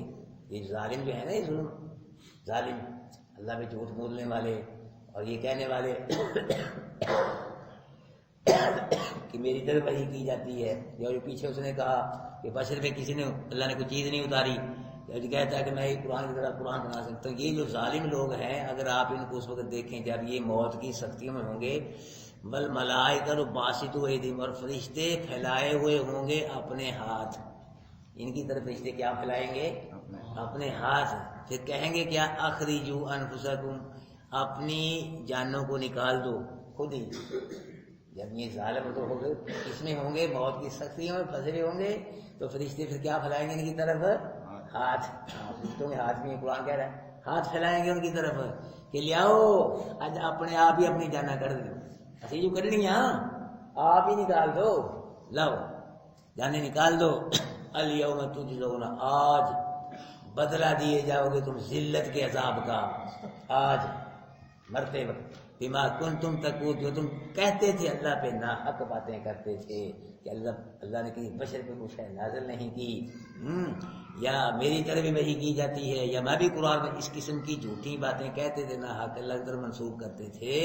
یہ ظالم جو ہے نا، یہ ظالم اللہ پہ جھوٹ بولنے والے اور یہ کہنے والے کہ میری طرف وحی کی جاتی ہے، یا جو پیچھے اس نے کہا کہ بشر پہ کسی نے اللہ نے کوئی چیز نہیں اتاری، یا جو کہتا ہے کہ میں قرآن کی طرح قرآن بنا سکتا ہوں. یہ جو ظالم لوگ ہیں اگر آپ ان کو اس وقت دیکھیں جب یہ موت کی سختیوں میں ہوں گے، بل ملائکہ باسطو ایدیہم، اور فرشتے پھیلائے ہوئے ہوں گے اپنے ہاتھ. ان کی طرف فرشتے کیا پھیلائیں گے؟ اپنے ہاتھ. پھر کہیں گے کیا؟ اخرجوا انفسکم، اپنی جانوں کو نکال دو خود ہی. جب یہ ظالم تو ہو گئے اس میں ہوں گے، موت کی سختیوں میں پھنسے ہوں گے، تو فرشتے پھر کیا پھیلائیں گے ان کی طرف؟ ہاتھ. فرشتوں کے ہاتھ میں قرآن کہہ رہا ہے ہاتھ پھیلائیں گے ان کی طرف کہ لیاؤ آج اپنے آپ ہی اپنی جانا کر دو. ایسی جو کرنی آپ ہی نکال دو، لاؤ جانے نکال دو. الیوم تجزون، آج بدلہ دیے جاؤ گے تم ذلت کے عذاب کا. آج مرتے وقت بما کنتم تقول، جو تم کہتے تھے اللہ پہ ناحق باتیں کرتے تھے کہ اللہ نے کسی بشر پہ کچھ نازل نہیں کی، یا میری طرف بھی وحی کی جاتی ہے، یا میں بھی قرآن میں اس قسم کی جھوٹی باتیں کہتے تھے، ناحق اللہ کی طرف منسوخ کرتے تھے،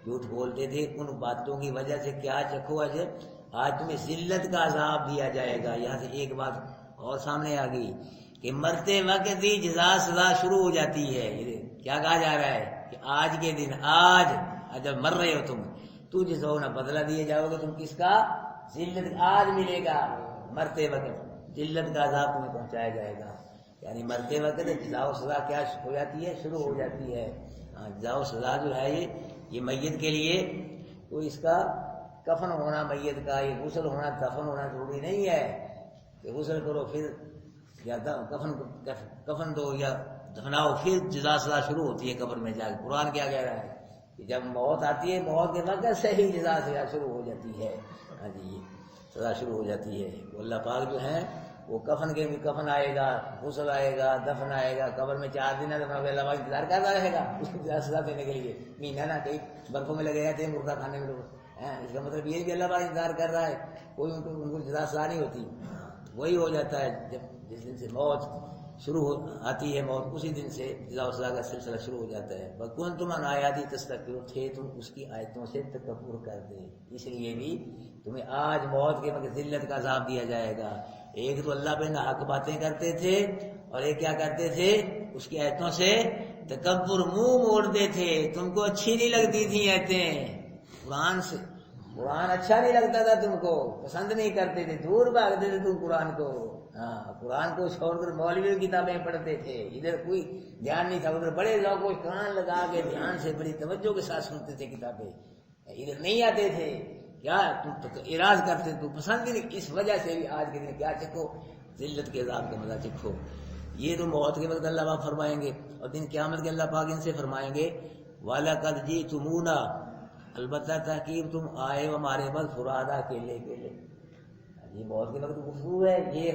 جھوٹ بولتے تھے. ان باتوں کی وجہ سے کیا چکھو آج تمہیں ذلت کا عذاب دیا جائے گا. یہاں سے ایک بات اور سامنے آ گئی کہ مرتے وقت ہی جزا سزا شروع ہو جاتی ہے. کیا کہا جا رہا ہے کہ آج کے دن، آج جب مر رہے ہو تم، تو جزاؤنا، بدلہ دیے جاؤ گے تم کس کا؟ ذلت. آج ملے گا مرتے وقت ذلت کا عذاب تمہیں پہنچایا جائے گا. یعنی مرتے وقت جزا و سزا کیا ہو جاتی ہے؟ شروع ہو جاتی ہے. جزا و سزا جو ہے یہ میت کے لیے کوئی اس کا کفن ہونا، میت کا یہ غسل ہونا، دفن ہونا ضروری نہیں ہے کہ غسل کرو پھر یا کفن دو یا دفناؤ پھر جزا سزا شروع ہوتی ہے قبر میں جا کے. قرآن کیا کہہ رہا ہے کہ جب موت آتی ہے موت کے وقت سے ہی جزا سزا شروع ہو جاتی ہے. ہاں جی، سزا شروع ہو جاتی ہے. اللہ پاک جو ہے وہ کفن کے بھی کفن آئے گا، غسل آئے گا، دفن آئے گا. قبر میں 4 دن اللہ پاک انتظار کرتا رہے گا اس کو جزا سزا دینے کے لیے. مہینہ نہ کئی برفوں میں لگے رہتے ہیں مردہ کھانے میں لوگ. اس کا مطلب یہ بھی اللہ پاک انتظار کر رہا ہے، کوئی ان کو جزا سزا نہیں ہوتی. وہی ہو جاتا ہے جب جس دن سے موت شروع آتی ہے، موت اسی دن سے جزا و سزا کا سلسلہ شروع ہو جاتا ہے. وَكُنْتُمْ عَنْ آيَاتِهِ تَسْتَكْبِرُونَ، تھے تم اس کی آیتوں سے تکبر کرتے، اس لیے بھی تمہیں آج موت کے وقت ذلت کا عذاب دیا جائے گا. ایک تو اللہ پہ ناحق باتیں کرتے تھے، اور ایک کیا کرتے تھے؟ اس کی آیتوں سے تکبر، منہ موڑتے تھے. تم کو اچھی نہیں لگتی تھی آیتیں قرآن سے، قرآن اچھا نہیں لگتا تھا، تم کو پسند نہیں کرتے تھے، دور بھاگتے تھے تم قرآن کو. قرآن کو چھوڑ کر مولوی کی کتابیں پڑھتے تھے، ادھر کوئی دھیان نہیں تھا. ادھر بڑے لوگ کو کان لگا کے دھیان سے بڑی توجہ کے ساتھ سنتے تھے کتابیں، ادھر نہیں آتے تھے. کیا تم تو اعراض کرتے تو پسند ہی نہیں. اس وجہ سے بھی آج کے دن کیا چکھو؟ ذلت کے عذاب کا مزہ چکھو. یہ تو موت کے وقت اللہ پاک فرمائیں گے، اور دن قیامت کے اللہ پاک ان سے فرمائیں گے وَلَقَدْ جِئْتُمُونَا، البتہ تحقیق تم آئے ہو ہمارے پاس فرادا اکیلے اکیلے. یہ موت کے وقت گفتگو ہے، یہ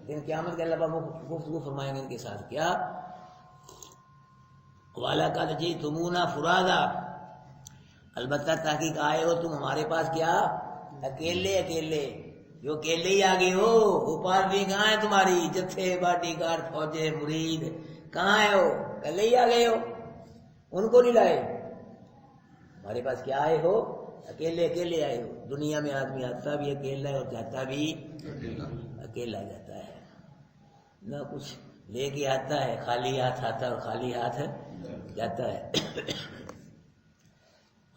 دن قیامت کے اللہ پاک گفتگو فرمائیں گے ان کے ساتھ. کیا؟ وَلَقَدْ جِئْتُمُونَا فرادا، البتہ تحقیق آئے ہو تم ہمارے پاس کیا؟ اکیلے اکیلے. جو اکیلے ہی آگے ہو، وہ پارٹی کہاں ہے تمہاری؟ جتھے باڈی گارڈ فوجے مرید کہاں ہے؟ ہو اکیلے ہی آگے ہو، ان کو نہیں لائے. ہمارے پاس کیا آئے ہو؟ اکیلے اکیلے آئے ہو. دنیا میں آدمی آتا بھی اکیلا ہے اور جاتا بھی اکیلا جاتا ہے، نہ کچھ لے کے آتا ہے، خالی ہاتھ آتا ہے اور خالی ہاتھ جاتا ہے.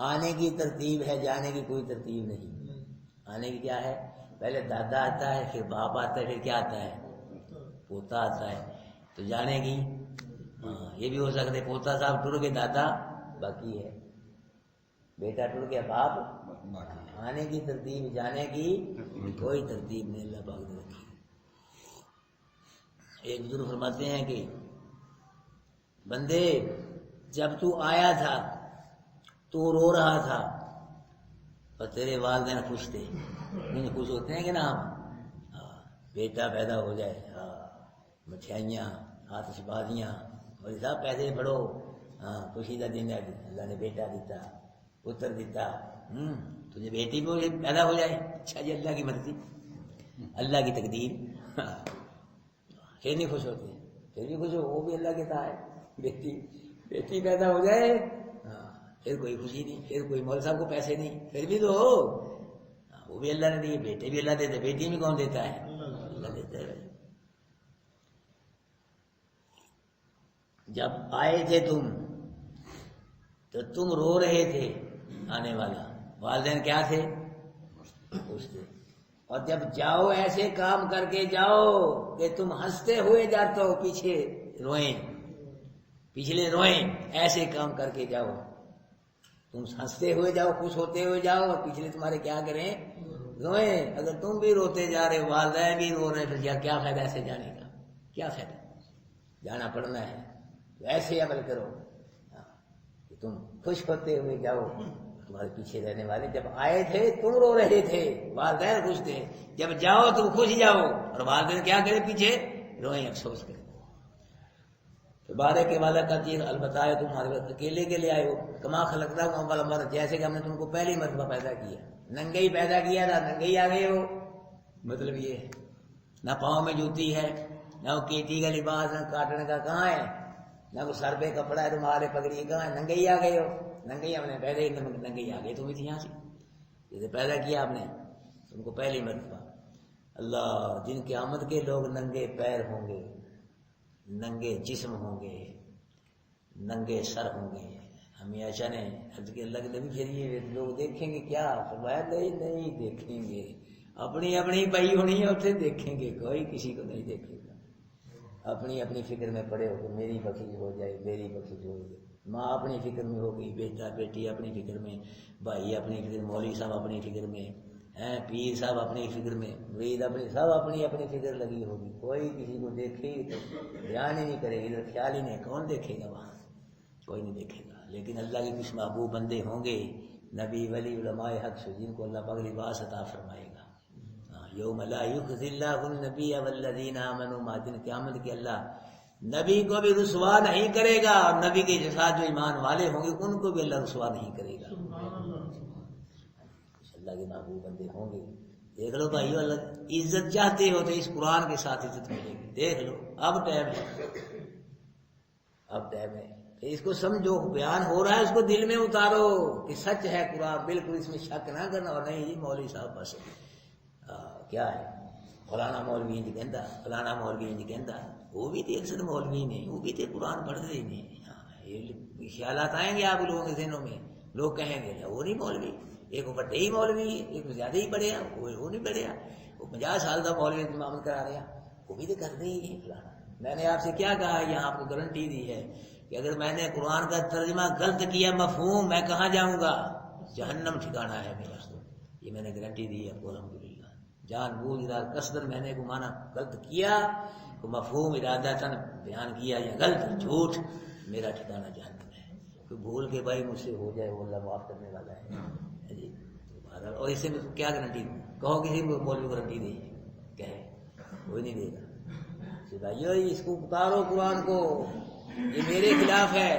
آنے کی ترتیب ہے، جانے کی کوئی ترتیب نہیں۔ آنے کی کیا ہے؟ پہلے دادا آتا ہے، پھر باپ آتا ہے، پھر کیا آتا ہے؟ پوتا آتا ہے۔ تو جانے کی یہ بھی ہو سکتا ہے پوتا صاحب ٹر کے دادا باقی ہے، بیٹا ٹر کے باپ۔ آنے کی ترتیب، جانے کی کوئی ترتیب نہیں اللہ پاک نے رکھی۔ ایک بزرگ فرماتے ہیں کہ بندے جب تو آیا تھا تو رو رہا تھا اور تیرے والدین خوش تھے۔ خوش ہوتے ہیں کہ نا ہم، بیٹا پیدا ہو جائے، مٹھائیاں، آتش بازیاں، اور صاحب پیسے بڑھو، خوشی کا دن ہے، اللہ نے بیٹا دیتا، پتر دیتا، تجھے بیٹی بھی پیدا ہو جائے، اچھا جی اللہ کی مرضی، اللہ کی تقدیر۔ پھر نہیں خوش ہوتے، پھر بھی خوش ہو، وہ بھی اللہ کے تھا ہے، بیٹی پیدا ہو جائے، پھر کوئی خوشی نہیں، پھر کوئی مول صاحب کو پیسے نہیں، پھر بھی تو ہو، وہ بھی اللہ نے دیے، بیٹے بھی اللہ دیتے، بیٹی بھی کون دیتا ہے؟ اللہ دیتا ہے۔ جب آئے تھے تم تو تم رو رہے تھے، آنے والا والدین کیا تھے؟ خوش تھے۔ اور جب جاؤ ایسے کام کر کے جاؤ کہ تم ہنستے ہوئے جاتے ہو، پیچھے روئیں، پچھلے روئیں، ایسے کام کر کے جاؤ، تم ہنستے ہوئے جاؤ، خوش ہوتے ہوئے جاؤ، اور پچھلے تمہارے کیا کریں؟ روئیں۔ اگر تم بھی روتے جا رہے، والدین بھی رو رہے، پھر کیا فائدہ ایسے جانے کا؟ کیا فائدہ؟ جانا پڑنا ہے تو ایسے عمل کرو کہ تم خوش ہوتے ہوئے جاؤ۔ تمہارے پیچھے رہنے والے جب آئے تھے تم رو رہے تھے، والدین خوش تھے، جب جاؤ تم خوش جاؤ، اور والدین کیا کرے؟ پیچھے روئیں، افسوس کریں۔ تو بارے کے والا کا چیز البتہ ہے تمہارے وقت اکیلے کے لیے آئے ہو، کما خلقتا ہوں اول مرہ، جیسے کہ ہم نے تم کو پہلی مرتبہ پیدا کیا، ننگے ہی پیدا کیا تھا، ننگے ہی آ گئے ہو۔ مطلب یہ ہے نہ پاؤں میں جوتی ہے، نہ وہ کیٹی کا لباس، نہ کاٹن کا کہاں ہے، نہ وہ سر پہ کپڑا ہے، تمہارے پگڑی کہاں ہے، ننگے ہی آ گئے ہو۔ ننگے ہی ہم نے پہلے ہی ننگے ہی آ گئے، تم بھی تھی یہاں سے، جیسے پیدا کیا آپ نے تم کو پہلی مرتبہ۔ اللہ جن کے آمد کے لوگ ننگے پیر ہوں گے، ننگے جسم ہوں گے، ننگے سر ہوں گے، ہم یہ ایسا نہیں حضرت کے اللہ کے نبی پھر یہ لوگ دیکھیں گے کیا؟ فرمایا نہیں دیکھیں گے، اپنی اپنی پئی ہونی ہے، اسے دیکھیں گے، کوئی کسی کو نہیں دیکھے گا۔ اپنی اپنی فکر میں پڑے ہو کہ میری بخشش ہو جائے، میری بخشش ہو جائے، ماں اپنی فکر میں ہوگی، بیٹا بیٹی اپنی فکر میں، بھائی اپنی فکر میں، مولوی صاحب اپنی فکر میں، پیر صاحب اپنی فکر میں، مرید اپنی، سب اپنی اپنی فکر لگی ہوگی، کوئی کسی کو دیکھے گی تو دھیان ہی نہیں کرے گی، ادھر خیال ہی نہیں، کون دیکھے گا وہاں؟ کوئی نہیں دیکھے گا۔ لیکن اللہ کے کچھ محبوب بندے ہوں گے، نبی ولی علماء حق سے، جن کو اللہ پاک لباس عطا فرمائے گا۔ یوم لا یخزی اللہ النبی والذین آمنوا معہ، دن قیامت کے اللہ نبی کو بھی رسوا نہیں کرے گا، اور نبی کے ساتھ جو ایمان والے ہوں گے ان کو بھی اللہ رسوا نہیں کرے گا۔ اللہ کے محبوب بندے ہوں گے۔ دیکھ لو بھائیو، اللہ عزت چاہتے ہو تو اس قرآن کے ساتھ عزت ملے گی۔ دیکھ لو اب ٹائم ہے، اب ٹائم ہے، اس کو سمجھو، بیان ہو رہا ہے اس کو دل میں اتارو کہ سچ ہے قرآن، بالکل اس میں شک نہ کرنا، اور نہیں جی مولوی صاحب بس کیا ہے، فلانا مولوی انج کہندا، فلانا مولوی انج کہندا، وہ بھی تھے اکثر مولوی نے، وہ بھی تھے قرآن پڑھ رہے نے۔ یہ خیالات آئیں گے آپ لوگوں کے ذہنوں میں، لوگ کہیں گے وہ نہیں مولوی، ایک بڑے ہی مولوی ہے، ایک زیادہ ہی پڑھیا، وہ نہیں پڑھیا، وہ 50 سال کا مولوی امامت کرا رہا، وہ بھی تو کرتے ہی ہیں فلانا۔ میں نے آپ سے کیا کہا، یہاں آپ کو گارنٹی دی ہے کہ اگر میں نے قرآن کا ترجمہ غلط کیا، مفہوم، میں کہاں جاؤں گا؟ جہنم ٹھکانا ہے میرا، یہ میں نے گارنٹی دی ہے آپ کو الحمدللہ۔ جان بوجھ کر قصدن میں نے گمانا غلط کیا، تو مفہوم ارادتاً بیان کیا یا غلط جھوٹ، میرا ٹھکانا جہنم ہے۔ کوئی بھول کے بھائی مجھ سے ہو جائے، وہ اللہ معاف کرنے والا ہے جی۔ اور اس سے کیا گارنٹی کہو، کسی کو مولوی گارنٹی دے، کہے کوئی نہیں دے گا۔ بھائیو اس کو اتارو قرآن کو، یہ میرے خلاف ہے،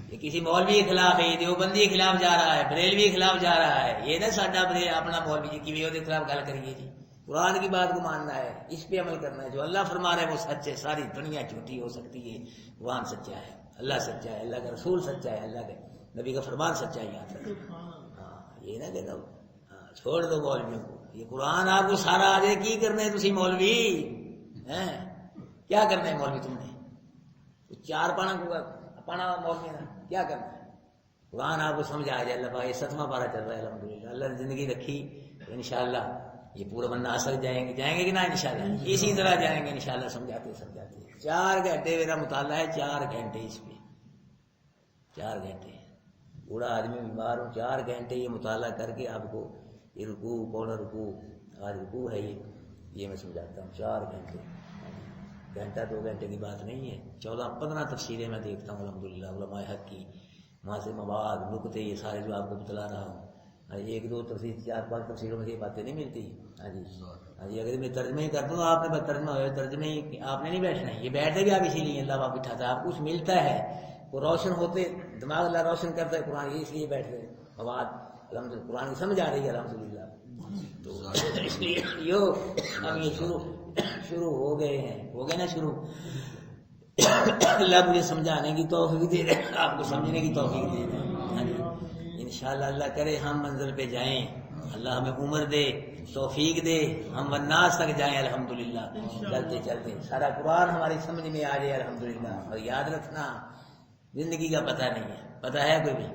یہ کسی مولوی کے خلاف ہے، یہ دیوبندی کے خلاف جا رہا ہے، بریلوی کے خلاف جا رہا ہے، یہ نہ ساڈا اپنا مولوی کی کے خلاف گل کریے جی۔ قرآن کی بات کو ماننا ہے، اس پہ عمل کرنا ہے، جو اللہ فرما رہا ہے وہ سچ ہے، ساری دنیا جھوٹی ہو سکتی ہے، قرآن سچا ہے، اللہ سچا ہے، اللہ کا رسول سچا ہے، اللہ کے نبی کا فرمان سچا ہے، یاد رکھو۔ یہ نہ کہنا چھوڑ دو مولویوں کو، یہ قرآن آپ کو سارا آ جائے، کی کرنا ہے تسی مولوی ہیں؟ کیا کرنا ہے مولوی تم نے؟ چار پانا مولوی نا کیا کرنا ہے؟ قرآن آپ کو سمجھ آ جائے. اللہ پاک یہ 7واں پارہ چل رہا ہے الحمدللہ. اللہ نے زندگی رکھی تو انشاءاللہ یہ پورا بننا اثر جائیں گے کہ نا انشاءاللہ اسی طرح جائیں گے انشاءاللہ سمجھاتے. 4 گھنٹے میرا مطالعہ ہے, 4 گھنٹے اس پہ, 4 گھنٹے. بوڑھا آدمی بیمار ہوں, 4 گھنٹے یہ مطالعہ کر کے آپ کو یہ رکوع پونا رکوع, آج رکوع ہے یہ میں سمجھاتا ہوں. 4 گھنٹے, گھنٹہ 2 گھنٹے کی بات نہیں ہے. 14-15 تفسیریں میں دیکھتا ہوں الحمدللہ علماء حق کی, وہاں سے مواد نکتے یہ سارے جو آپ کو بتلا رہا ہوں. 1-2 تفسیر 4-5 تفسیروں میں یہ باتیں نہیں ملتی. ہاں جی اگر میں ترجمے ہی کرتا ہوں آپ نے بس ترجمہ ہو ترجمے ہی آپ نے نہیں بیٹھنا ہے. یہ بیٹھتے بھی آپ اسی لیے اللہ آپ بٹھاتا ہے, آپ کچھ ملتا ہے وہ روشن ہوتے دماغ اللہ روشن کرتا ہے قرآن, یہ اس لیے بیٹھتے ہیں. مواد الحمدللہ قرآن کی سمجھ آ رہی ہے الحمدللہ. تو اس لیے ہم یہ شروع ہو گئے ہیں, ہو گئے نا شروع. اللہ مجھے سمجھانے کی توفیق دے دے, آپ کو سمجھنے کی توفیق دے دے. ہاں جی انشاءاللہ اللہ کرے ہم منزل پہ جائیں, اللہ ہمیں عمر دے, توفیق دے, ہم والناس تک جائیں الحمدللہ. چلتے چلتے سارا قرآن ہماری سمجھ میں آ جائے الحمدللہ. اور یاد رکھنا زندگی کا پتہ نہیں ہے, پتہ ہے کوئی بھی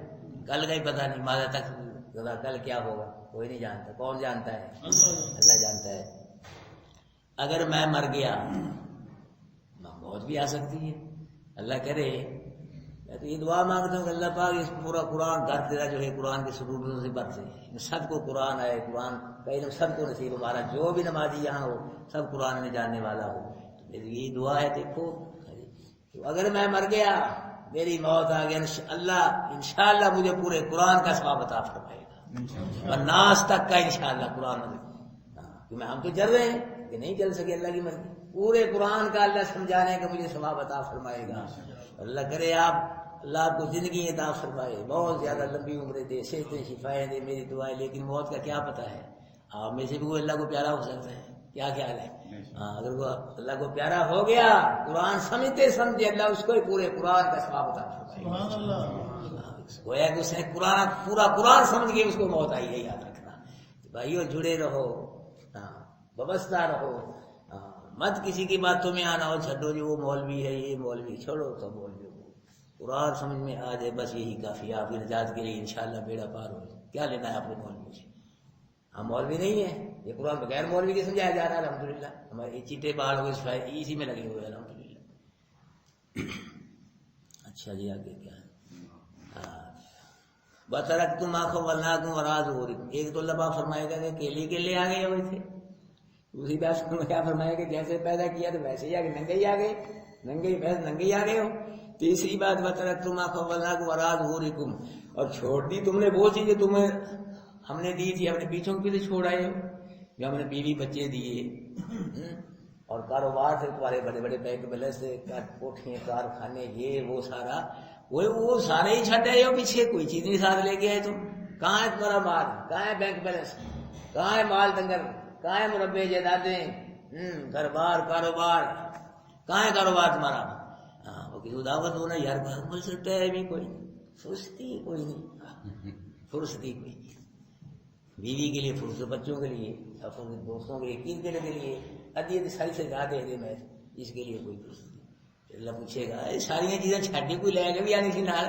کل کا ہی پتہ نہیں, ماذا تک کل کیا ہوگا کوئی نہیں جانتا. کون جانتا ہے؟ اللہ جانتا ہے. اگر میں مر گیا موت بھی آ سکتی ہے, اللہ کرے. میں تو یہ دعا مانگتا ہوں کہ اللہ پاک اس پورا قرآن گھر تیرا جو ہے قرآن کے سروروں سے برسے, سب کو قرآن آئے, قرآن کا علم سب کو نصیب. ہمارا جو بھی نمازی یہاں ہو سب قرآن میں جاننے والا ہو. یہی دعا ہے. دیکھو تو اگر میں مر گیا, میری موت آ گیا, اللہ انشاءاللہ مجھے پورے قرآن کا ثواب عطا فرمائے گا, اور ناس تک کا انشاءاللہ قرآن. کیونکہ ہم تو چل رہے ہیں کہ نہیں چل سکے, اللہ کی مرضی. پورے قرآن کا اللہ سمجھانے کا مجھے ثواب عطا فرمائے گا. اللہ کرے اللہ آپ کو زندگی عطا فرمائے, بہت زیادہ لمبی عمریں دے, صحتیں شفائیں دے, میری دعائیں. لیکن موت کا کیا پتہ ہے, آپ میں سے بھی کوئی اللہ کو پیارا ہو سکتا ہے. کیا خیال ہے؟ اگر وہ اللہ کو پیارا ہو گیا, قرآن سمجھتے سمجھے, اللہ اس کو پورے قرآن کا ثواب عطا فرمائے گا. گویا کہ اس نے پورا قرآن سمجھ کے اس کو موت آئی ہے. یاد رکھنا بھائیو, جڑے رہو, وابستہ رہو, مت کسی کی باتوں میں آنا ہو. چھڈو جو وہ مولوی ہے, یہ مولوی, چھوڑو تو مولوی. قرآن سمجھ میں آ جائے بس یہی کافی ہے آپ کی نجات کے لیے. انشاءاللہ بیڑا پار ہو. کیا لینا ہے آپ نے مولوی سے؟ ہم مولوی نہیں ہیں, یہ قرآن بغیر مولوی کے سمجھایا جا رہا ہے الحمدللہ. ہمارے چیٹے بال ہو گئے اسی میں لگے ہوئے الحمدللہ. اچھا جی آگے کیا ہے؟ بَتَرَكْتُمْ مَا خَوَّلْنَاكُمْ وَرَاءَ ظُهُورِكُمْ. ایک تو اللہ فرمائے گا کہ کیلے آ گئے ہوئے تھے. دوسری بات کیا فرمائے کہ جیسے پیدا کیا تو ویسے ہی آ گئے, ننگے ہی آ گئے, ننگے ہی آ گئے ہو. تیسری بات بَتَرَكْتُمْ مَا خَوَّلْنَاكُمْ وَرَاءَ ظُهُورِكُمْ, اور چھوڑ دی تم نے وہ چیزیں تمہیں ہم نے دی تھی, اپنے پیچھوں کے پیچھے چھوڑ آئے ہو, جو ہم نے بیوی بچے دیے, اور کاروبار سے تمہارے بڑے بڑے بینک بیلنس سے, کوٹھیں کارخانے, یہ وہ سارا وہ سارے ہی چھٹ آئے ہو پیچھے. کوئی چیز نہیں ساتھ لے کے آئے تم. کہاں ہے تمہارا مال, کہاں ہے بینک بیلنس, کہاں ہے مال ڈنگر, کہاں ہے مربع جائیدادیں, گھر بار کاروبار, کہاں ہے کاروبار تمہارا؟ وہ کسی دعوت ہونا یار, مل سکتا ہے بھی کوئی فرصتی کوئی نہیں, فرصتی کوئی نہیں. بیوی کے لیے فرصت, بچوں کے لیے, دوستوں کے لیے, کس کے لیے ادیت ساری سے زیادہ دے میں, اس کے لیے کوئی فرصت نہیں. اللہ پوچھے گا ساری چیزیں چھڈی کوئی لے گا بھی آنی سی نال,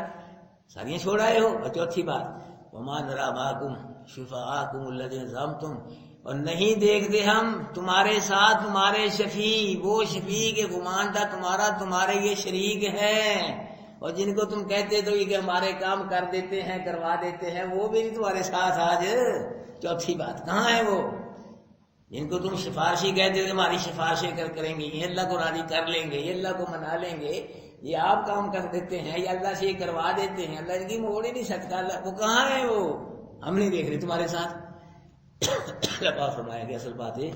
ساری چھوڑ آئے ہو. اور چوتھی بات وما نرى معكم شفعاءكم الذين زعمتم, اور نہیں دیکھتے ہم تمہارے ساتھ تمہارے شفیع, وہ شفیع کے گمان تھا تمہارے یہ شریک ہیں, اور جن کو تم کہتے تو یہ کہ ہمارے کام کر دیتے ہیں, کروا دیتے ہیں, وہ بھی تمہارے ساتھ آج. چوتھی بات کہاں ہے وہ جن کو تم سفارشی کہتے ہو, ہماری سفارشیں کریں گے, یہ اللہ کو راضی کر لیں گے, یہ اللہ کو منا لیں گے, یہ آپ کام کر دیتے ہیں, یہ اللہ سے یہ کروا دیتے ہیں, اللہ ان کی موڑ ہی نہیں سکتا. اللہ وہ کہاں ہے, وہ ہم نہیں دیکھ رہے تمہارے ساتھ. اللہ فرمایا کہ اصل بات ہے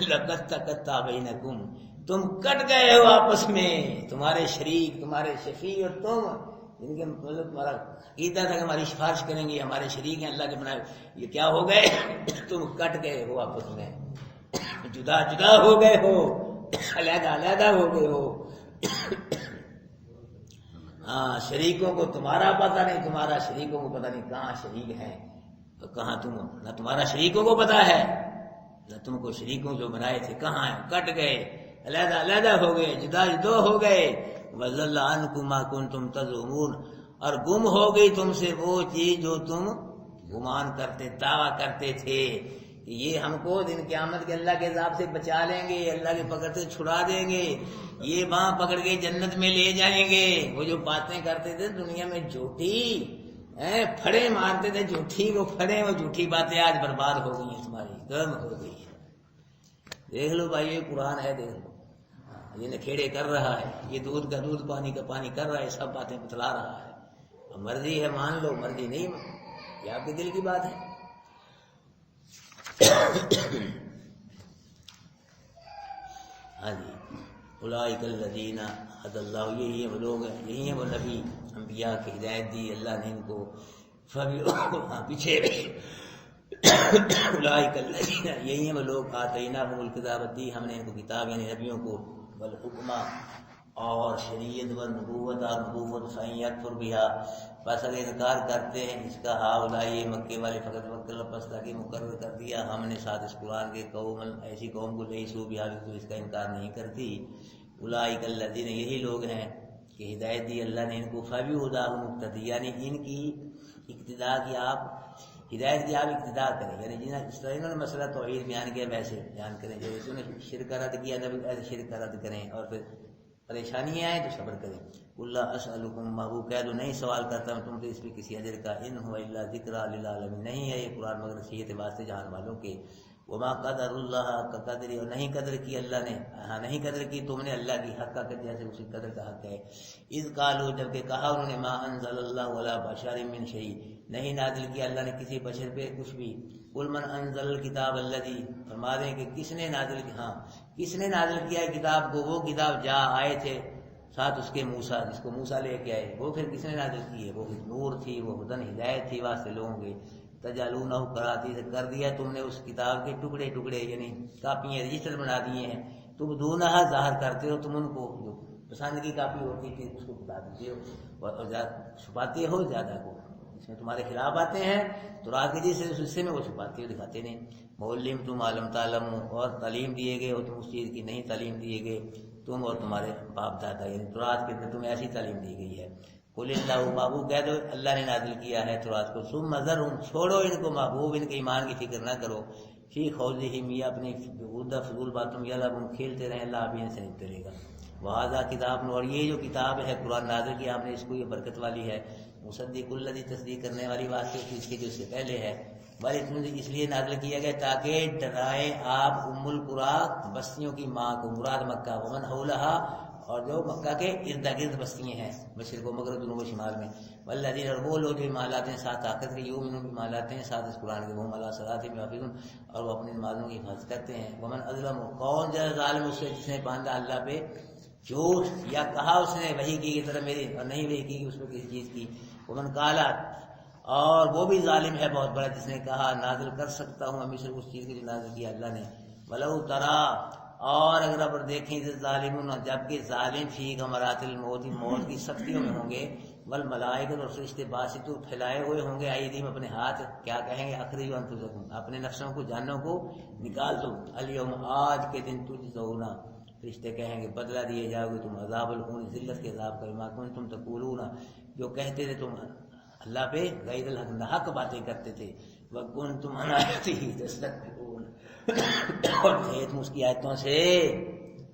لقد تقطع بینکم, تم کٹ گئے ہو آپس میں, تمہارے شریک, تمہارے شفیع اور تم, جن کے مطلب تمہارا عقیدہ تھا کہ ہماری سفارش کریں گے, ہمارے شریک ہیں اللہ کے بنائے, یہ کیا ہو گئے, تم کٹ گئے ہو آپس میں, جدا جدا ہو گئے ہو, علیحدہ ہو گئے ہو. ہاں شریکوں کو تمہارا پتہ نہیں, تمہارا شریکوں کو پتہ نہیں کہاں شریک ہیں, تو کہاں تم, نہ تمہارا شریکوں کو پتہ ہے, نہ تم کو شریکوں جو بنائے تھے کہاں ہیں, کٹ گئے, علیحدہ ہو گئے, جدا ہو گئے. وَضَلَّ عَنْكُمْ مَا كُنْتُمْ تَزْعُمُونَ, اور گم ہو گئی تم سے وہ چیز جو تم گمان کرتے دعویٰ کرتے تھے کہ یہ ہم کو دن قیامت کے اللہ کے عذاب سے بچا لیں گے، اللہ کے پکڑ سے چھڑا دیں گے، یہ وہاں پکڑ کے جنت میں لے جائیں گے۔ وہ جو باتیں کرتے تھے دنیا میں جھوٹی پھڑے مارتے تھے، جھوٹی وہ پھڑے، وہ جھوٹی باتیں آج برباد ہو گئی ہیں، تمہاری گرم ہو گئی ہے۔ دیکھ لو بھائی، یہ قرآن ہے، دیکھ لو، یہ نکھیڑے کر رہا ہے، یہ دودھ کا دودھ پانی کا پانی کر رہا ہے، سب باتیں بتلا رہا ہے۔ مرضی ہے مان لو، مرضی نہیں یہ آپ کے دل کی بات ہے۔ ہاں جی، اولئک الذین ھدی اللہ، یہی ہیں وہ لوگ، یہی ہیں وہ نبی انبیاء کی ہدایت دی اللہ نے ان کو۔ پیچھے اولئک الذین، یہی ہیں وہ لوگ آتیناہم الکتاب، دی ہم نے ان کو کتاب یعنی نبیوں کو، والحکمہ اور شریعت، والنبوت اور نبوت، فإن یکفر بہا، بس اگر انکار کرتے ہیں اس کا، ہؤلاء مکے والے، فقط وکل، پس تاکہ مقرر کر دیا ہم نے ساتھ اس قرآن کے، قوم ایسی قوم کو، لیسوا بہا، تو اس کا انکار نہیں کرتی۔ اولئک الذین، یہی لوگ ہیں کہ ہدایت دی اللہ نے ان کو، فبہداہ مقتدی، یعنی ان کی اقتداء کی آپ، ہدایت کی آپ اقتداء کریں، یعنی جس طرح انہوں نے مسئلہ توحید بیان کیا ویسے بیان کریں، جیسے انہوں نے شرک رد کیا ایسے شرک رد کریں، اور پھر پریشانیاں آئیں تو صبر کریں۔ اللہ اسألکم، محبوب کہہ دو نہیں سوال کرتا میں تم سے اس پہ کسی اجر کا، ان هو الا ذکریٰ للعالمین، نہیں ہے یہ قرآن مگر نصیحت واسطے جہان والوں کے۔ وما قدر اللہ کا قدر، اور نہیں قدر کی اللہ نے، ہاں نہیں قدر کی تم نے اللہ کی حق کا، جیسے اسی قدر کا حق ہے۔ اذ قالوا، جبکہ کہا انہوں نے، ما انزل اللہ علی بشر من شیء، نہیں نازل کیا اللہ نے کسی بشر پہ کچھ بھی۔ قل من انزل الکتاب الذی، فرما دیں کہ کس نے نازل کیا، ہاں کس نے نازل کیا ہے کتاب کو، وہ کتاب جا آئے تھے ساتھ اس کے موسیٰ، جس کو موسیٰ لے کے آئے، وہ پھر کس نے نازل کی ہے، وہ نور تھی، وہ ہدن ہدایت تھی واسطے لوگوں کے۔ تجعلونہ قراطیس، سے کر دیا تم نے اس کتاب کے ٹکڑے ٹکڑے، یعنی کاپیاں رجسٹر بنا دیے ہیں، تم دونہا ظاہر کرتے ہو، تم ان کو جو پسند کی کاپی ہوتی ہے اس کو بتا دیتے ہو، اور چھپاتے ہو زیادہ کو، اس میں تمہارے خلاف آتے ہیں تو رات کے جس حصے میں وہ چھپاتے ہو، دکھاتے نہیں۔ معلم تم عالم تعلم، اور تعلیم دیے گئے ہو تم اس چیز کی نہیں تعلیم دیے گئے تم اور تمہارے باپ دادا، یعنی تورات کے اندر تمہیں ایسی تعلیم دی گئی ہے۔ قل اللہ، محبوب کہہ دو اللہ نے نازل کیا ہے تورات کو، ثم ذرہم، چھوڑو ان کو محبوب، ان کے ایمان کی فکر نہ کرو، فی خوضہم، یہ اپنی فضول باتوں میں یلعبون، کھیلتے رہیں، اللہ بھی ان سے نہیں ڈرے گا۔ وہذا کتاب، اور یہ جو کتاب ہے قرآن نازل کی آپ نے اس کو، یہ برکت والی ہے، مصدق الذی، تصدیق کرنے والی بات اس کی جو اس سے پہلے ہے، اس لیے نازل کیا گیا تاکہ ڈرائے آپ ام القریٰ، بستیوں کی ماں کو، مراد مکہ، ومن حولہا، اور جو مکہ کے ارد گرد بستیاں ہیں، مشرق و مغرب، جنوب و شمال میں، والذین، اور وہ لوگ جو ایمان لاتے ہیں ساتھ طاقت کے، یؤمنون، ایمان لاتے ہیں ساتھ اس قرآن کے، وہم علی صلاتہم یحافظون، اور وہ اپنی نمازوں کی حفاظت کرتے ہیں۔ ومن اظلم، کون زیادہ ظالم اس سے جس نے باندھا اللہ پہ جھوٹ، یا کہا اس نے وحی کی طرح میری، اور نہیں وحی کی اس میں کسی چیز کی۔ ومن قالا، اور وہ بھی ظالم ہے بہت بڑا جس نے کہا نازل کر سکتا ہوں ہمیشہ اس چیز کی جو نازل کیا اللہ نے۔ ولو ترا، اور اگر اب دیکھیں ظالمون، جبکہ ظالم فی غمرات الموت، موت کی سختیوں میں ہوں گے، والملائکۃ، اور فرشتے باسطو، پھیلائے ہوئے ہوں گے، ایدیہم، اپنے ہاتھ، کیا کہیں گے، اخرجوا انفسکم، اپنے نفسوں کو، جانوں کو نکال دو، الیوم، آج کے دن، تجزون، فرشتے کہیں گے بدلہ دیے جاؤ گے تم، عذاب الخون، ذلت کے عذاب کا، بما کنتم تقولون، جو کہتے تھے تم اللہ پہ غیر الحق، ناحق باتیں کرتے تھے، وَكُنْتُمْ عَنْ آیَاتِهِ تَسْتَكْبِرُونَ، اور تھے تم اس کی آیتوں سے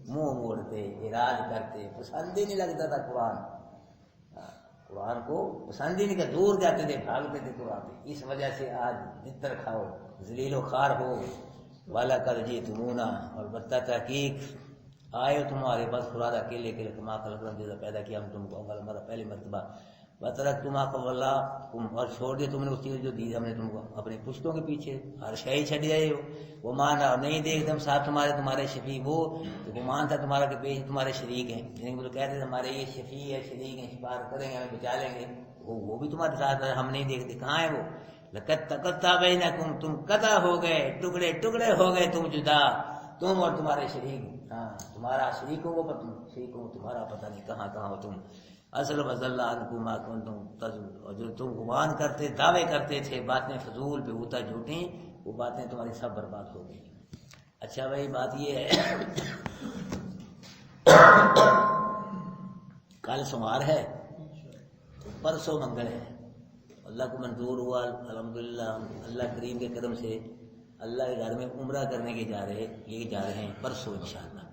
منہ موڑتے، اعراض کرتے، پسند ہی نہیں لگتا تھا قرآن کو پسند ہی نہیں کرتے، دور جاتے تھے، بھاگتے تھے قرآن سے، اس وجہ سے آج بستر کھاؤ، ذلیل و خوار ہو۔ وَلَقَدْ جِئْتُمُونَا، اور بتہ تحقیق آئے تمہارے پاس فراد اکیلے کے، کما خلقناکم، جیسا پیدا کیا ہم تم کو اول مرہ، پہلی مرتبہ، وَتَرَكْتُمْ مَا خَوَّلْنَاكُمْ، اور چھوڑ دیا تم نے اس چیز جو دی ہم نے تم کو اپنی پشتوں کے پیچھے، ہر شے چھڈ گئے ہو۔ وَمَا نَرَىٰ، نہیں دیکھتے ہم ساتھ تمہارے شفیع، وہ گمان تھا تمہارا کہ پیش تمہارے شریک ہیں، یعنی وہ کہتے ہیں ہمارے یہ شفیع ہے، شریک ہیں، شفاعت کریں گے، ہمیں بچا لیں گے، وہ بھی تمہارے ساتھ ہے، ہم نہیں دیکھتے، کہاں ہے وہ؟ لَقَدْ تَقَطَّعَ بَيْنَكُمْ، تم قطع ہو گئے، ٹکڑے ٹکڑے ہو گئے تم جدا، تم اور تمہارے شریک، ہاں تمہارا شریکوں کو تمہارا پتہ نہیں کہاں کہاں ہو تم۔ اصل وضل عنکم ما کنتم تزعمون، اور جو تم گمان کرتے، دعوے کرتے تھے، باتیں فضول بہوتا جھوٹیں، وہ باتیں تمہاری سب برباد ہو گئی۔ اچھا بھائی، بات یہ ہے کل سوموار ہے، پرسوں منگل ہے، اللہ کو منظور ہوا الحمدللہ، اللہ کریم کے کرم سے اللہ کے گھر میں عمرہ کرنے کے جا رہے ہیں پرسوں انشاءاللہ۔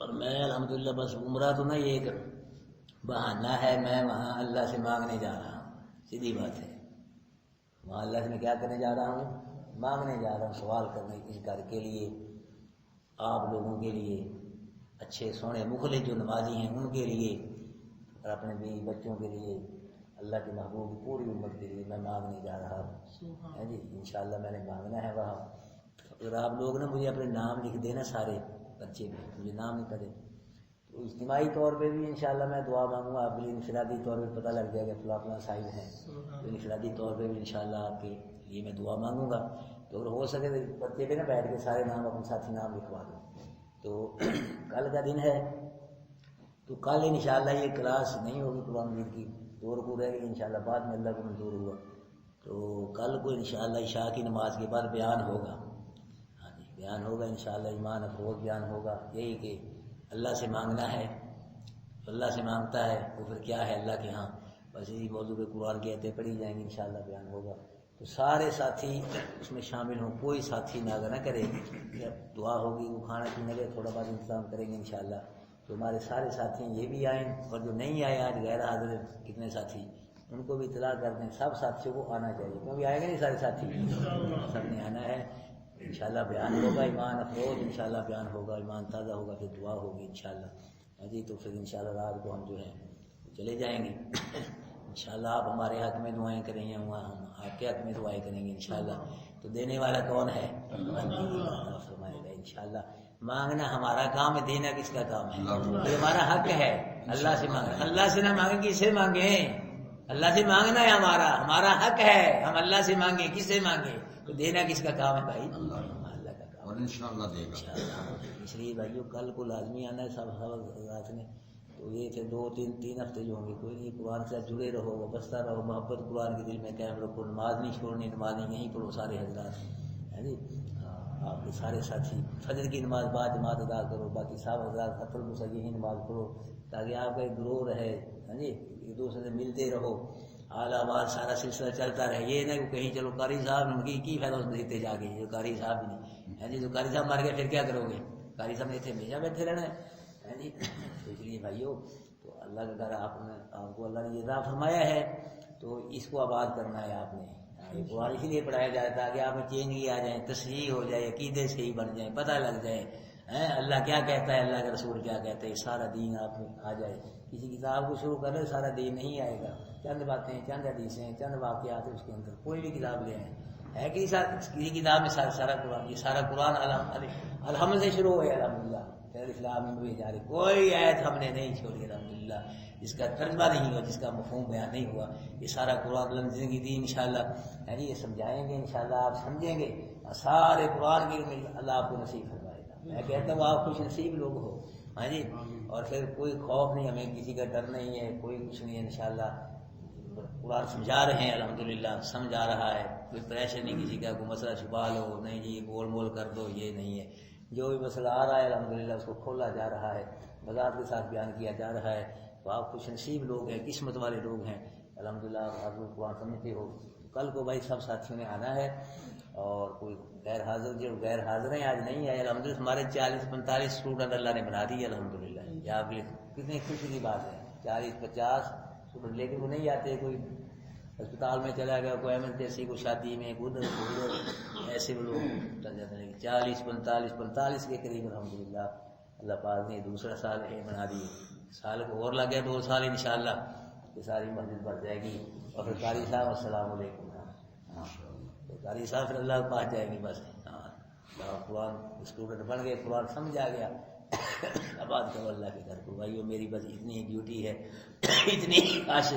اور میں الحمدللہ بس عمرہ تو نہیں ایک بہانہ ہے، میں وہاں اللہ سے مانگنے جا رہا ہوں، سیدھی بات ہے، وہاں اللہ سے میں کیا کرنے جا رہا ہوں؟ مانگنے جا رہا ہوں، سوال کرنے اس گھر کے لیے، آپ لوگوں کے لیے، اچھے سونے مخلص جو نمازی ہیں ان کے لیے، اور اپنے بیوی بچوں کے لیے، اللہ کے محبوب کی پوری امت کے لیے میں مانگنے جا رہا ہوں جی، انشاءاللہ میں نے مانگنا ہے وہاں۔ اگر آپ لوگ نے مجھے اپنے نام لکھ دینا سارے بچے میں، مجھے نام نہیں پڑے تو اجتماعی طور پہ بھی انشاءاللہ میں دعا مانگوں گا، آپ کے لیے انفرادی طور پہ پتہ لگ جائے گا فلاں فلاں صاحب ہیں، تو انفرادی طور پہ بھی انشاءاللہ آپ کے لیے میں دعا مانگوں گا۔ تو اگر ہو سکے تو پرچے پہ نہ بیٹھ کے سارے نام اپنے ساتھی نام لکھوا دوں۔ تو کل کا دن ہے، تو کل انشاءاللہ یہ کلاس نہیں ہوگی قرآن مجید کی، 2 رکوع رہ گئی انشاءاللہ، بعد میں اللہ کو منظور ہوا تو کل کو انشاءاللہ عشاء کی نماز کے بعد بیان ہوگا، ہاں جی بیان ہوگا انشاءاللہ، ایمان افروز بیان ہوگا، یہی کہ اللہ سے مانگنا ہے، اللہ سے مانگتا ہے وہ پھر کیا ہے اللہ کے ہاں، بس یہی موضوع پہ قرآن کی آیتیں پڑھی جائیں گی انشاءاللہ، بیان ہوگا تو سارے ساتھی اس میں شامل ہوں، کوئی ساتھی ناغہ نہ کرے، جب دعا ہوگی وہ کھانا پینے کے تھوڑا بہت انتظام کریں گے انشاءاللہ، تو ہمارے سارے ساتھی یہ بھی آئیں، اور جو نہیں آئے آج غیر حاضر کتنے ساتھی ان کو بھی اطلاع کر دیں، سب ساتھیوں کو آنا چاہیے، کیونکہ آئے گا نہیں سارے ساتھی، سب نے آنا ہے انشاءاللہ، بیان ہوگا ایمان افروز انشاءاللہ، بیان ہوگا، ایمان تازہ ہوگا، پھر دعا ہوگی انشاءاللہ جی، تو پھر انشاءاللہ رات کو ہم جو ہیں چلے جائیں گے انشاءاللہ، آپ ہمارے حق میں دعائیں کریں گے، ہم آپ کے حق میں دعائیں کریں گے انشاءاللہ، تو دینے والا کون ہے؟ فرمائے گا انشاءاللہ، مانگنا ہمارا کام ہے، دینا کس کا کام ہے؟ یہ ہمارا حق ہے، اللہ سے مانگنا، اللہ سے نہ مانگیں کس سے مانگیں؟ اللہ سے مانگنا ہے ہمارا حق ہے، ہم اللہ سے مانگیں، کس سے مانگیں؟ تو دینا کس کا کام ہے بھائی؟ اللہ کا کام، اور انشاءاللہ دے گا۔ اس لیے بھائیو کل کو لازمی آنا ہے سب حضرات نے، تو یہ تھے 2-3 ہفتے جو ہوں گے، کوئی نہیں، قرآن سے جڑے رہو، وابستہ رہو، محبت قرآن کے دل میں قائم رکھو، نماز نہیں چھوڑنی، نماز یہیں پڑھو سارے حضرات ہے جی، آپ کے سارے ساتھی فجر کی نماز بعد جماعت ادا کرو، باقی سب حضرات حت المسا یہی نماز پڑھو، تاکہ آپ کا ایک گروہ رہے ہاں جی، ایک دوسرے سے ملتے رہو، اعلیٰ آواز سارا سلسلہ چلتا رہے، یہ نہیں کہ کہیں چلو قاری صاحب نے کی فائدہ اس دیتے جا کے، جو قاری صاحب نہیں ہے جی، جو قاری صاحب مر گئے پھر کیا کرو گے؟ قاری صاحب نے تھے ہمیشہ بیٹھے رہنا ہے جی، تو اس لیے بھائیو تو اللہ کا گھر آپ کو اللہ نے یہ راہ فرمایا ہے، تو اس کو آباد کرنا ہے آپ نے، یہ قرآن اسی لیے پڑھایا جاتا ہے کہ آپ میں چینجی آ جائیں، تصحیح ہو جائے، عقیدے صحیح بن جائیں، پتہ لگ جائے اللہ کیا کہتا ہے، اللہ کا رسول کیا کہتا ہے، سارا دین آپ میں آ جائے۔ کسی کتاب کو شروع کر رہے سارا دین نہیں آئے گا، چند باتیں، چند حدیثیں، چند واقعات ہیں اس کے اندر، کوئی بھی کتاب لے آئیں، ہے کہ کسی کتاب میں سارا قرآن، یہ سارا قرآن الحمد سے شروع ہے، الحمدللہ اسلام میں جا رہی، کوئی آیت ہم نے نہیں چھوڑی الحمدللہ، جس کا ترجمہ نہیں ہوا، جس کا مفہوم بیان نہیں ہوا، یہ سارا قرآن اللہ نے زندگی دی انشاءاللہ، یعنی یہ سمجھائیں گے انشاءاللہ، آپ سمجھیں گے، سارے قرآن کی اللہ آپ کو نصیب فرمائے گا، میں کہتا ہوں آپ خوش نصیب لوگ ہو ہاں جی، اور پھر کوئی خوف نہیں، ہمیں کسی کا ڈر نہیں ہے، کوئی کچھ نہیں ہے انشاءاللہ، قرآن سمجھا رہے ہیں الحمدللہ، سمجھ آ رہا ہے، کوئی پریشر نہیں کسی کا، کوئی مسئلہ چھپا لو نہیں جی، گول مول کر دو، یہ نہیں ہے، جو بھی مسئلہ آ رہا ہے الحمدللہ اس کو کھولا جا رہا ہے، وضاحت کے ساتھ بیان کیا جا رہا ہے، تو آپ خوش نصیب لوگ ہیں، قسمت والے لوگ ہیں الحمدللہ، آپ لوگ قرآن سمجھتے ہو۔ کل کو بھائی سب ساتھیوں نے آنا ہے، اور کوئی غیر حاضر جو غیر حاضر ہیں آج نہیں آئے الحمدللہ، ہمارے 40-45 اسٹوڈنٹ اللہ نے بنا دی الحمدللہ، یہ آپ کے کتنی خوشی کی بات ہے، 40-50 اسٹوڈنٹ، لیکن وہ نہیں آتے، کوئی اسپتال میں چلا گیا، کوئی ایمرجنسی، کوئی شادی میں، ادھر ایسے وہ لوگ چل جاتے ہیں، 40-45 کے قریب الحمدللہ اللہ پاک نے دوسرا سال بنا دی، سال کو اور لگے 2 سال انشاءاللہ یہ ساری مسجد بھر جائے گی، اور پھر قاری صاحب السلام علیکم، ہاں تو قاری صاحب پھر اللہ کے پاس جائیں گے، بس ہاں قرآن اسٹوڈنٹ بن گئے، قرآن سمجھ آ گیا، آباد کرو اللہ کے گھر کو بھائیو، میری بس اتنی ڈیوٹی ہے، اتنی کاش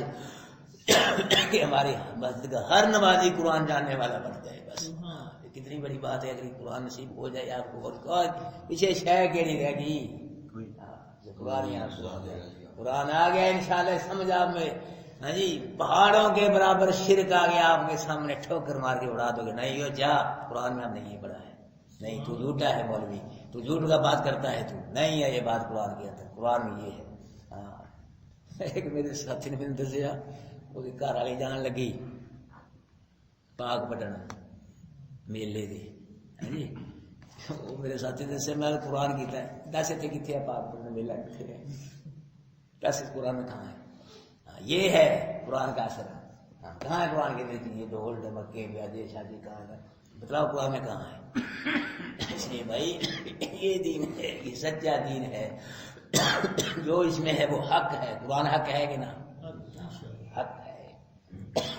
کہ ہماری مسجد کا ہر نمازی قرآن جاننے والا بن جائے، بس کتنی بڑی بات ہے، اگر قرآن نصیب ہو جائے آپ کو، اور پیچھے شے کیڑی رہ گئی، قرآن قرآن آ گیا انشاءاللہ، سمجھ آپ میں ہاں جی، پہاڑوں کے برابر شرک آ گیا آپ کے سامنے، ٹھوکر مار کے اڑا دو گے، نہیں ہو جا، قرآن میں ہم نے یہ پڑھا ہے، نہیں تو جھوٹا ہے مولوی، تو جھوٹ کا بات کرتا ہے، تو نہیں ہے یہ بات قرآن کے اندر، قرآن میں یہ ہے، ہاں ایک میرے ساتھی نے مجھے دسیا وہ گھر والی جان لگی پاک پٹن میلے دے جی وہ میرے ساتھی نے دسیا میں قرآن کیتا ہے دس اتنے کتنے ہے پاک پٹن میلہ کتنے ہے دس قرآن میں کہاں ہے یہ ہے قرآن کا اثر کہاں ہے قرآن کے دیتی یہ ڈھول ڈمکے بیاجے شادی کہاں ہے بتلاؤ قرآن میں کہاں ہے اس لیے بھائی یہ دین ہے یہ سچا دین ہے جو اس میں ہے وہ حق ہے قرآن حق ہے کہ نا حق ہے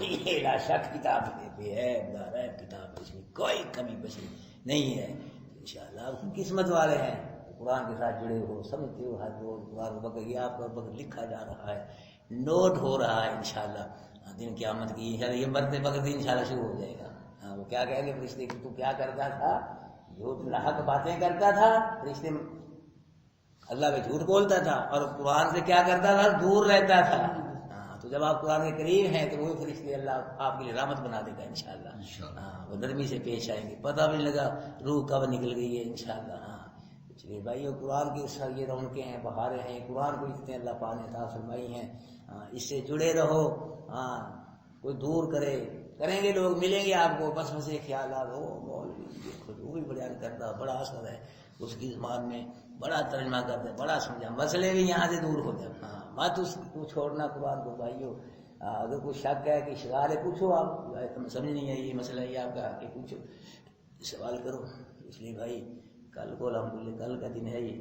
یہ لا شک کتاب پہ ہے کتاب اس میں کوئی کمی بچی نہیں ہے انشاءاللہ آپ قسمت والے ہیں قرآن کے ساتھ جڑے ہو سمجھتے ہو ہر روز قرآن وقت یہ آپ کا وقت لکھا جا رہا ہے نوٹ ہو رہا ہے انشاءاللہ دن قیامت کی انشاءاللہ یہ مرتے وقت انشاءاللہ شروع ہو جائے گا وہ کیا کہیں گے فرشتے کہ تو کیا کرتا تھا جھوٹ حق باتیں کرتا تھا فرشتے اللہ پہ جھوٹ بولتا تھا اور قرآن سے کیا کرتا تھا دور رہتا تھا تو جب آپ قرآن کے قریب ہیں تو وہی فرشتے اللہ آپ کے لیے رحمت بنا دے گا انشاءاللہ وہ نرمی سے پیش آئیں گے پتہ بھی نہیں لگا روح کب نکل گئی ہے انشاءاللہ اس لیے بھائی قرآن کی یہ رونقیں ہیں بہاریں ہیں قرآن کو جتنے اللہ پاک نے عطا فرمائی ہیں اس سے جڑے رہو کوئی دور کریں گے لوگ ملیں گے آپ کو بس بس ایک خیالات ہو وہ بھی بیان کرتا بڑا اثر ہے اس کی زبان میں بڑا ترجمہ کرتا ہے بڑا سمجھا مسئلے بھی یہاں سے دور ہو جائے مت اس کو چھوڑنا قرآن کو بھائیو اگر کوئی شک ہے کہ شغال ہے پوچھو آپ سمجھ نہیں ہے یہ مسئلہ یہ آپ کا کہ پوچھو سوال کرو اس لیے بھائی کل کو الحمدللہ کل کا دن ہے یہ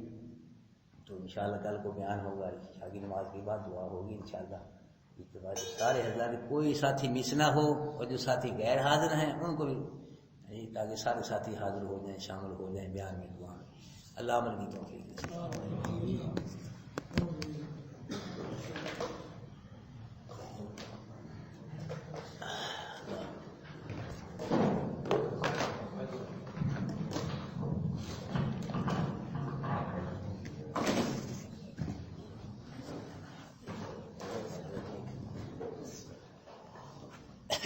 تو انشاءاللہ کل کو بیان ہوگا عشاء کی نماز کے بعد دعا ہوگی انشاءاللہ اس کے بعد سارے حضرات کوئی ساتھی مس نہ ہو اور جو ساتھی غیر حاضر ہیں ان کو بھی تاکہ سارے ساتھی حاضر ہو جائیں شامل ہو جائیں بیان میں دعا میں اللہ عمل کی توفیق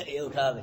یہ اٹھا دے